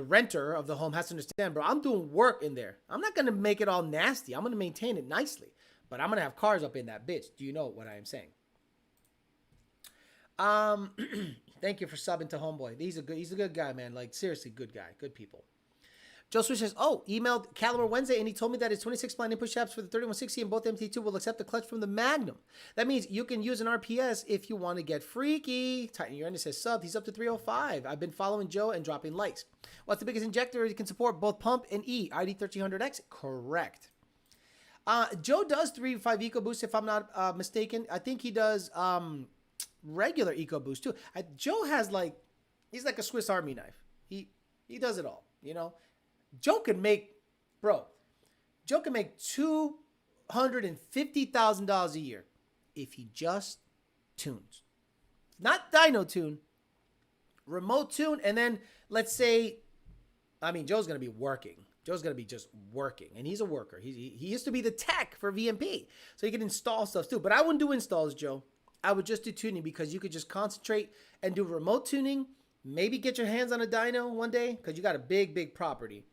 renter of the home has to understand, bro, I'm doing work in there. I'm not going to make it all nasty. I'm going to maintain it nicely, but I'm going to have cars up in that bitch. Do you know what I am saying? Thank you for subbing to Homeboy. He's a good guy, man. Like seriously, good guy, good people. Joe Switch says, emailed Caliber Wednesday, and he told me that his 26 blind input shafts for the 3160 and both MT2 will accept the clutch from the Magnum. That means you can use an RPS if you want to get freaky. Tighten your end. It says sub. He's up to 305. I've been following Joe and dropping likes. What's the biggest injector that can support both pump and E? ID 1300X? Correct. Joe does 3.5 EcoBoost, if I'm not mistaken. I think he does regular EcoBoost too. Joe has he's like a Swiss Army knife. He does it all, Joe can make $250,000 a year if he just tunes. Not dyno tune, remote tune, and then let's say, Joe's going to be working. Joe's going to be just working, and he's a worker. He used to be the tech for VMP, so he can install stuff too. But I wouldn't do installs, Joe. I would just do tuning because you could just concentrate and do remote tuning. Maybe get your hands on a dyno one day because you got a big property.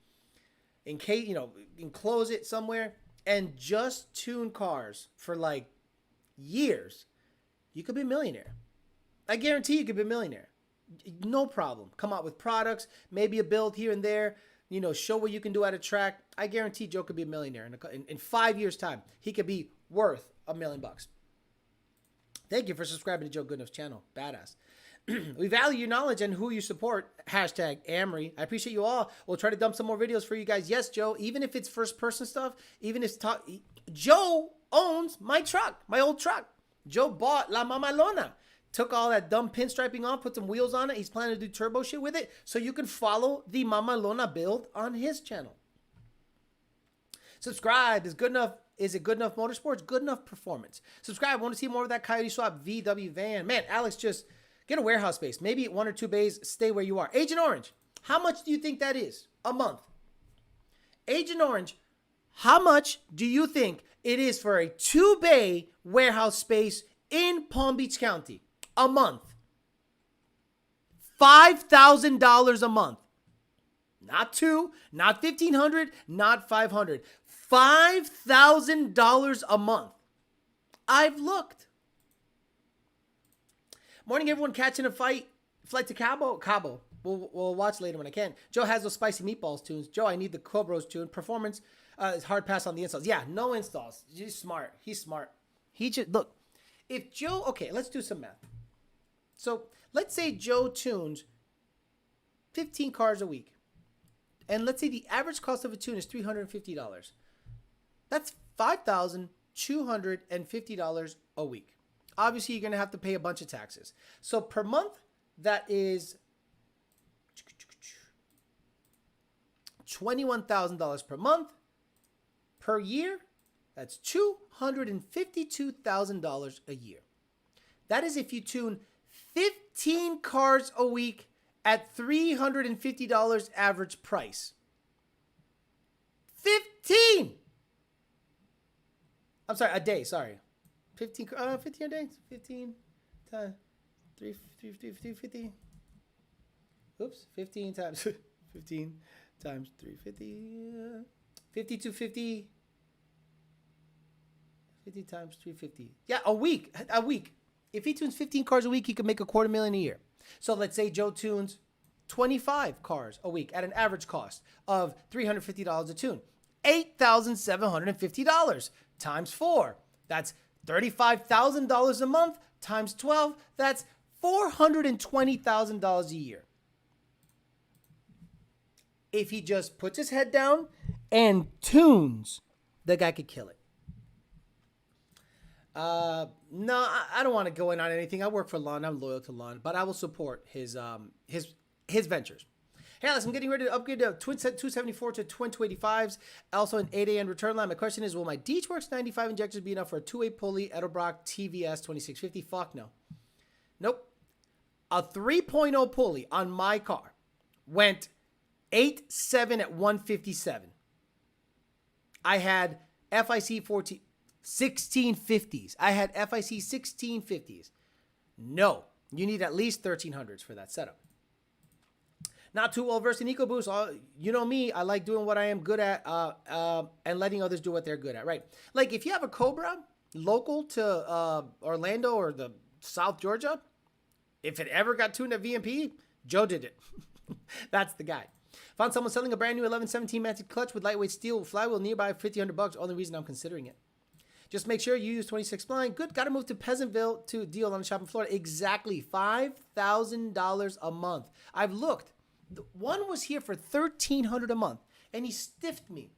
In case, enclose it somewhere and just tune cars for years. You could be a millionaire. I guarantee you could be a millionaire. No problem. Come out with products, maybe a build here and there, show what you can do at a track. I guarantee Joe could be a millionaire in 5 years' time. He could be worth $1 million. Thank you for subscribing to Joe Goodenough's channel. Badass. We value your knowledge and who you support. Hashtag Amory. I appreciate you all. We'll try to dump some more videos for you guys. Yes, Joe, even if it's first person stuff, even if it's Joe owns my truck, my old truck. Joe bought La Mamalona. Took all that dumb pinstriping off, put some wheels on it. He's planning to do turbo shit with it. So you can follow the Mamalona build on his channel. Subscribe. Is it Good Enough Motorsports? Good Enough Performance. Subscribe. Want to see more of that Coyote Swap VW van. Man, Alex, just get a warehouse space. Maybe 1 or 2 bays. Stay where you are. Agent Orange. How much do you think that is a month? Agent Orange. How much do you think it is for a 2-bay warehouse space in Palm Beach County a month? $5,000 a month. Not 2, not 1,500, not 500. $5,000 a month. I've looked. Morning, everyone. Catching a flight to Cabo. We'll watch later when I can. Joe has those spicy meatballs tunes. Joe, I need the Cobros tune. Performance is hard pass on the installs. Yeah, no installs. He's smart. He just, look, if Joe, okay, let's do some math. So let's say Joe tunes 15 cars a week. And let's say the average cost of a tune is $350. That's $5,250 a week. Obviously, you're going to have to pay a bunch of taxes. So per month, that is $21,000 per month. Per year, that's $252,000 a year. That is if you tune 15 cars a week at $350 average price. 15! I'm sorry, a day, sorry. 15 a day? 15 times 350. Oops, 15 times 15 times 350. 5250. 50 times 350. Yeah, a week. If he tunes 15 cars a week, he could make $250,000 a year. So let's say Joe tunes 25 cars a week at an average cost of $350 a tune. $8,750 times 4. That's $35,000 a month times 12. That's $420,000 a year. If he just puts his head down and tunes, the guy could kill it. No, I don't want to go in on anything. I work for Lund. I'm loyal to Lund, but I will support his ventures. Hey, Alice, I'm getting ready to upgrade to Twin 274 to Twin 285s. Also an 8AN return line. My question is, will my D-Tworks 95 injectors be enough for a 2-way pulley Edelbrock TVS 2650? Fuck no. Nope. A 3.0 pulley on my car went 8.7 at 157. I had FIC 1650s. I had FIC 1650s. No, you need at least 1300s for that setup. Not too well versed in EcoBoost. You know me, I like doing what I am good at and letting others do what they're good at, right? Like if you have a Cobra local to Orlando or the South Georgia, if it ever got tuned at VMP, Joe did it. That's the guy. Found someone selling a brand new 1117 Mantic clutch with lightweight steel flywheel nearby, $1,500. Only reason I'm considering it. Just make sure you use 26 spline. Good. Got to move to Peasantville to deal on a shop in Florida. Exactly. $5,000 a month. I've looked. One was here for $1,300 a month, and he stiffed me.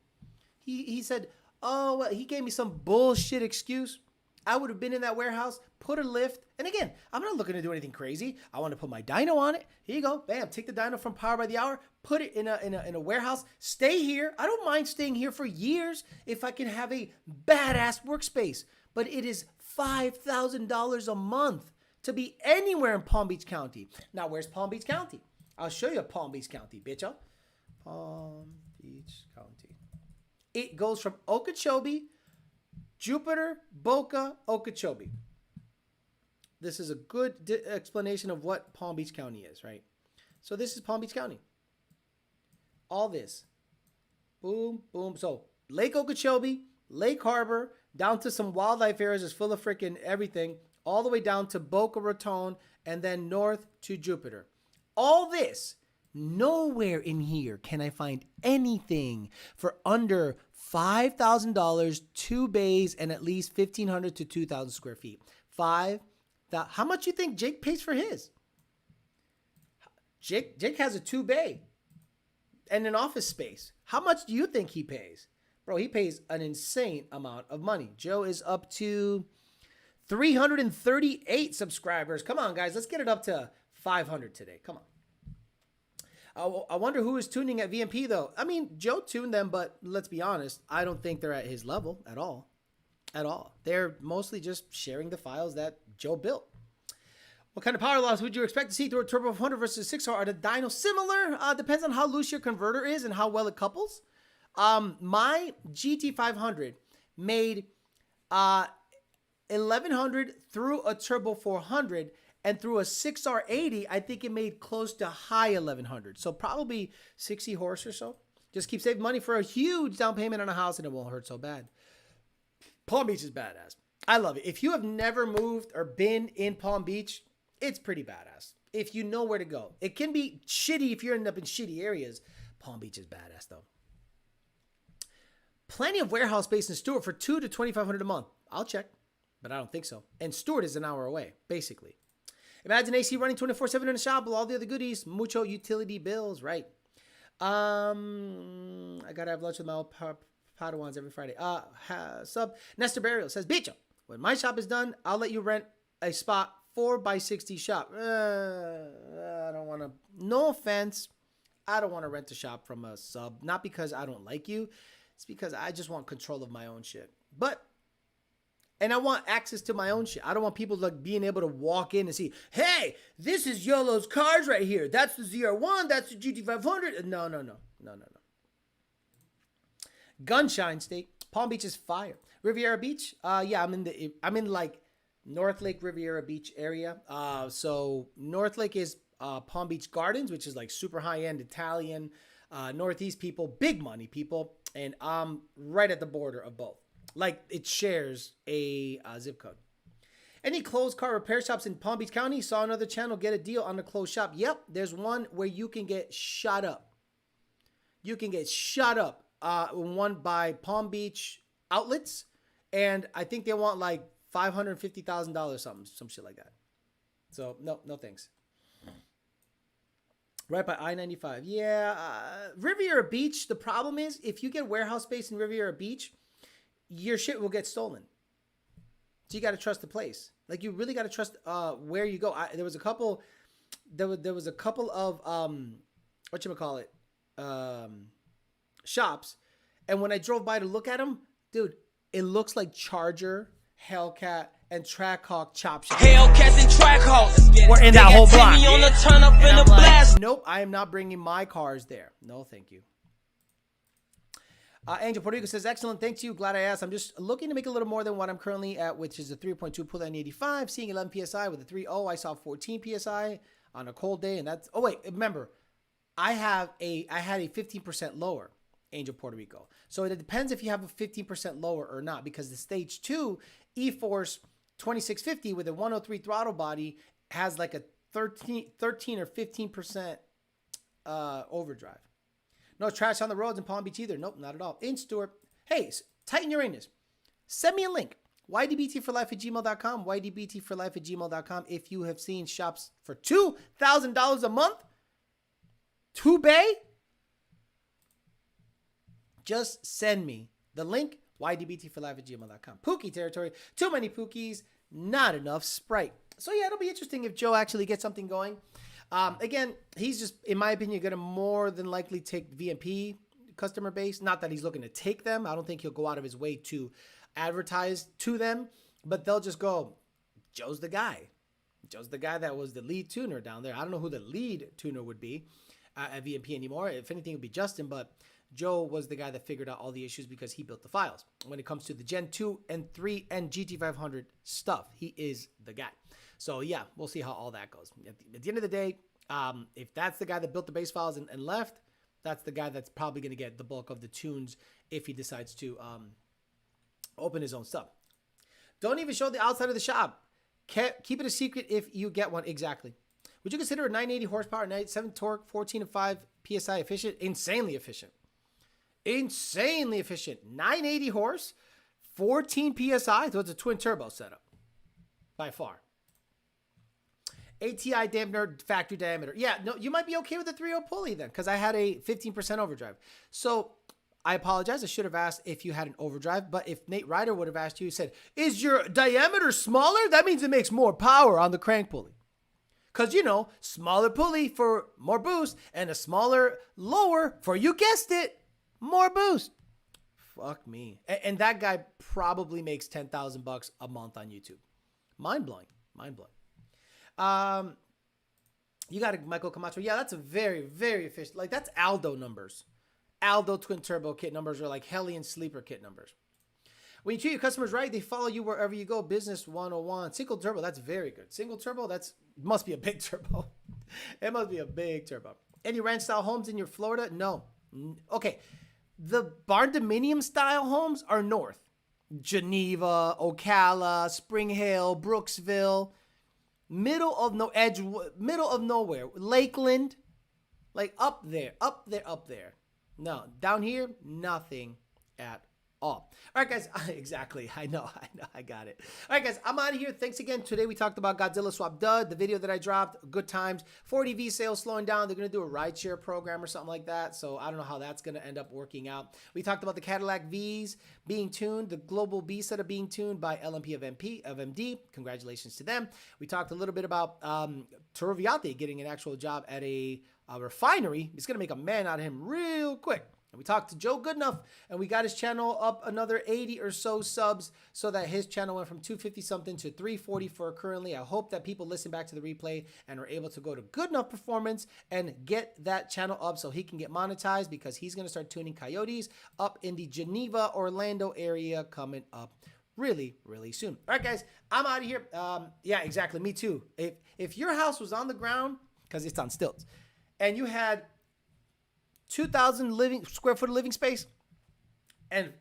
He said, oh, well, he gave me some bullshit excuse. I would have been in that warehouse, put a lift. And again, I'm not looking to do anything crazy. I want to put my dyno on it. Here you go. Bam. Take the dyno from Power by the Hour. Put it in a warehouse. Stay here. I don't mind staying here for years if I can have a badass workspace. But it is $5,000 a month to be anywhere in Palm Beach County. Now, where's Palm Beach County? I'll show you Palm Beach County, bitch. Palm Beach County. It goes from Okeechobee, Jupiter, Boca, Okeechobee. This is a good explanation of what Palm Beach County is, right? So this is Palm Beach County. All this. Boom, boom. So Lake Okeechobee, Lake Harbor, down to some wildlife areas is full of freaking everything, all the way down to Boca Raton, and then north to Jupiter. All this, nowhere in here can I find anything for under $5,000, 2 bays, and at least 1,500 to 2,000 square feet. How much you think Jake pays for his? Jake has a 2-bay and an office space. How much do you think he pays? Bro, he pays an insane amount of money. Joe is up to 338 subscribers. Come on, guys. Let's get it up to 500 today. Come on. I wonder who is tuning at VMP, though. I mean, Joe tuned them, but let's be honest. I don't think they're at his level at all. At all. They're mostly just sharing the files that Joe built. What kind of power loss would you expect to see through a Turbo 100 versus 6R? Are the dynos similar? Depends on how loose your converter is and how well it couples. My GT500 made 1,100 through a Turbo 400, and through a 6R80, I think it made close to high 1,100. So probably 60 horse or so. Just keep saving money for a huge down payment on a house and it won't hurt so bad. Palm Beach is badass. I love it. If you have never moved or been in Palm Beach, it's pretty badass. If you know where to go. It can be shitty if you're ending up in shitty areas. Palm Beach is badass though. Plenty of warehouse space in Stewart for $2,000 to $2,500 a month. I'll check, but I don't think so. And Stewart is an hour away, basically. Imagine AC running 24/7 in the shop with all the other goodies. Mucho utility bills, right? I gotta have lunch with my old Padawans every Friday. Sub Nestor Burial says, Bicho, when my shop is done, I'll let you rent a spot 4x60 shop. I don't want to. No offense, I don't want to rent a shop from a sub. Not because I don't like you. It's because I just want control of my own shit. And I want access to my own shit. I don't want people like being able to walk in and see, hey, this is YOLO's cars right here. That's the ZR1. That's the GT500. No. Gunshine State. Palm Beach is fire. Riviera Beach. Yeah, I'm in like North Lake Riviera Beach area. So North Lake is Palm Beach Gardens, which is like super high-end Italian, Northeast people, big money people. And I'm right at the border of both. Like it shares a zip code. Any closed car repair shops in Palm Beach County? Saw another channel get a deal on the closed shop. Yep, there's one where you can get shot up. You can get shot up. One by Palm Beach Outlets, and I think they want like $550,000 something, some shit like that. So no thanks. Right by I-95. Yeah, Riviera Beach. The problem is if you get warehouse space in Riviera Beach, your shit will get stolen. So you got to trust the place. Like you really got to trust where you go. There was a couple of whatchamacallit, shops, and when I drove by to look at them, dude, it looks like Charger, Hellcat, and Trackhawk chop shop. Hellcats and Trackhawks. We're in that whole block. Me on the turn up in the blast. Nope, I am not bringing my cars there. No, thank you. Angel Puerto Rico says, excellent. Thanks to you. Glad I asked. I'm just looking to make a little more than what I'm currently at, which is a 3.2 pull 985, seeing 11 PSI with a 3.0. I saw 14 PSI on a cold day. And that's, oh wait, remember, I had a 15% lower, Angel Puerto Rico. So it depends if you have a 15% lower or not, because the stage 2 E-Force 2650 with a 103 throttle body has like a 13 or 15% overdrive. No trash on the roads in Palm Beach either. Nope, not at all. In Stewart. Hey, Titan Uranus. Send me a link. ydbtforlife@gmail.com. ydbtforlife@gmail.com. If you have seen shops for $2,000 a month, 2 bay, just send me the link. ydbtforlife@gmail.com. Pookie territory. Too many Pookies. Not enough Sprite. So yeah, it'll be interesting if Joe actually gets something going. Again, he's just, in my opinion, going to more than likely take VMP customer base. Not that he's looking to take them. I don't think he'll go out of his way to advertise to them, but they'll just go, Joe's the guy. Joe's the guy that was the lead tuner down there. I don't know who the lead tuner would be at VMP anymore. If anything, it would be Justin, but Joe was the guy that figured out all the issues because he built the files. When it comes to the Gen 2 and 3 and GT500 stuff, he is the guy. So yeah, we'll see how all that goes. At the end of the day, if that's the guy that built the base files and left, that's the guy that's probably going to get the bulk of the tunes if he decides to open his own stuff. Don't even show the outside of the shop. Keep it a secret if you get one. Exactly. Would you consider a 980 horsepower, 97 torque, 14.5 PSI efficient? Insanely efficient. Insanely efficient. 980 horse, 14 PSI. So it's a twin turbo setup by far. ATI dampener, factory diameter. Yeah, no, you might be okay with the 3.0 pulley then, because I had a 15% overdrive. So I apologize. I should have asked if you had an overdrive, but if Nate Ryder would have asked you, he said, is your diameter smaller? That means it makes more power on the crank pulley. Because, you know, smaller pulley for more boost and a smaller lower for, you guessed it, more boost. Fuck me. And that guy probably makes $10,000 a month on YouTube. Mind-blowing. Mind-blowing. You got a Michael Camacho. Yeah, that's a very, very efficient. Like, that's Aldo numbers. Aldo twin turbo kit numbers are like Hellion sleeper kit numbers. When you treat your customers right, they follow you wherever you go. Business 101. Single turbo, that's very good. Single turbo, must be a big turbo. It must be a big turbo. Any ranch style homes in your Florida? No. Okay. The barn dominium style homes are north. Geneva, Ocala, Spring Hill, Brooksville. Middle of nowhere. Lakeland. Like up there. No, down here, nothing at all. All right, guys. Exactly. I know. I got it. All right, guys. I'm out of here. Thanks again. Today we talked about Godzilla Swap Dud, the video that I dropped. Good times. Ford EV sales slowing down. They're going to do a rideshare program or something like that. So I don't know how that's going to end up working out. We talked about the Cadillac Vs being tuned, the Global B setup being tuned by LMP of MD. Congratulations to them. We talked a little bit about Torviate getting an actual job at a refinery. It's going to make a man out of him real quick. And we talked to Joe Goodenough, and we got his channel up another 80 or so subs so that his channel went from 250 something to 344 currently. I hope that people listen back to the replay and are able to go to Goodenough Performance and get that channel up so he can get monetized, because he's going to start tuning coyotes up in the Geneva, Orlando area coming up really, really soon. All right, guys, I'm out of here. Yeah, exactly. Me too. If your house was on the ground, because it's on stilts, and you had 2,000 square foot of living space and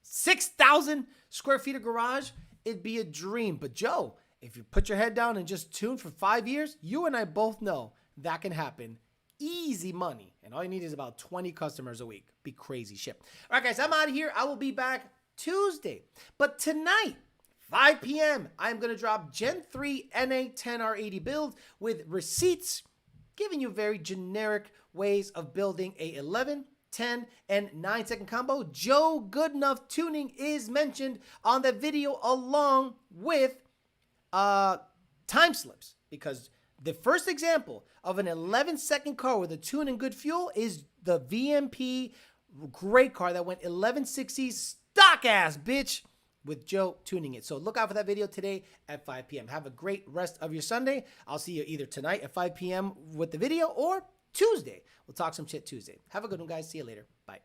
6,000 square feet of garage, it'd be a dream. But Joe, if you put your head down and just tune for 5 years, you and I both know that can happen. Easy money. And all you need is about 20 customers a week. Be crazy shit. All right, guys, I'm out of here. I will be back Tuesday. But tonight, 5 p.m., I'm going to drop Gen 3 NA10R80 build with receipts, giving you very generic ways of building a 11, 10, and 9-second combo. Joe Goodenough tuning is mentioned on the video along with time slips, because the first example of an 11-second car with a tune and good fuel is the VMP great car that went 1160 stock ass, bitch, with Joe tuning it. So look out for that video today at 5 p.m. Have a great rest of your Sunday. I'll see you either tonight at 5 p.m. with the video or Tuesday. We'll talk some shit Tuesday. Have a good one, guys. See you later. Bye.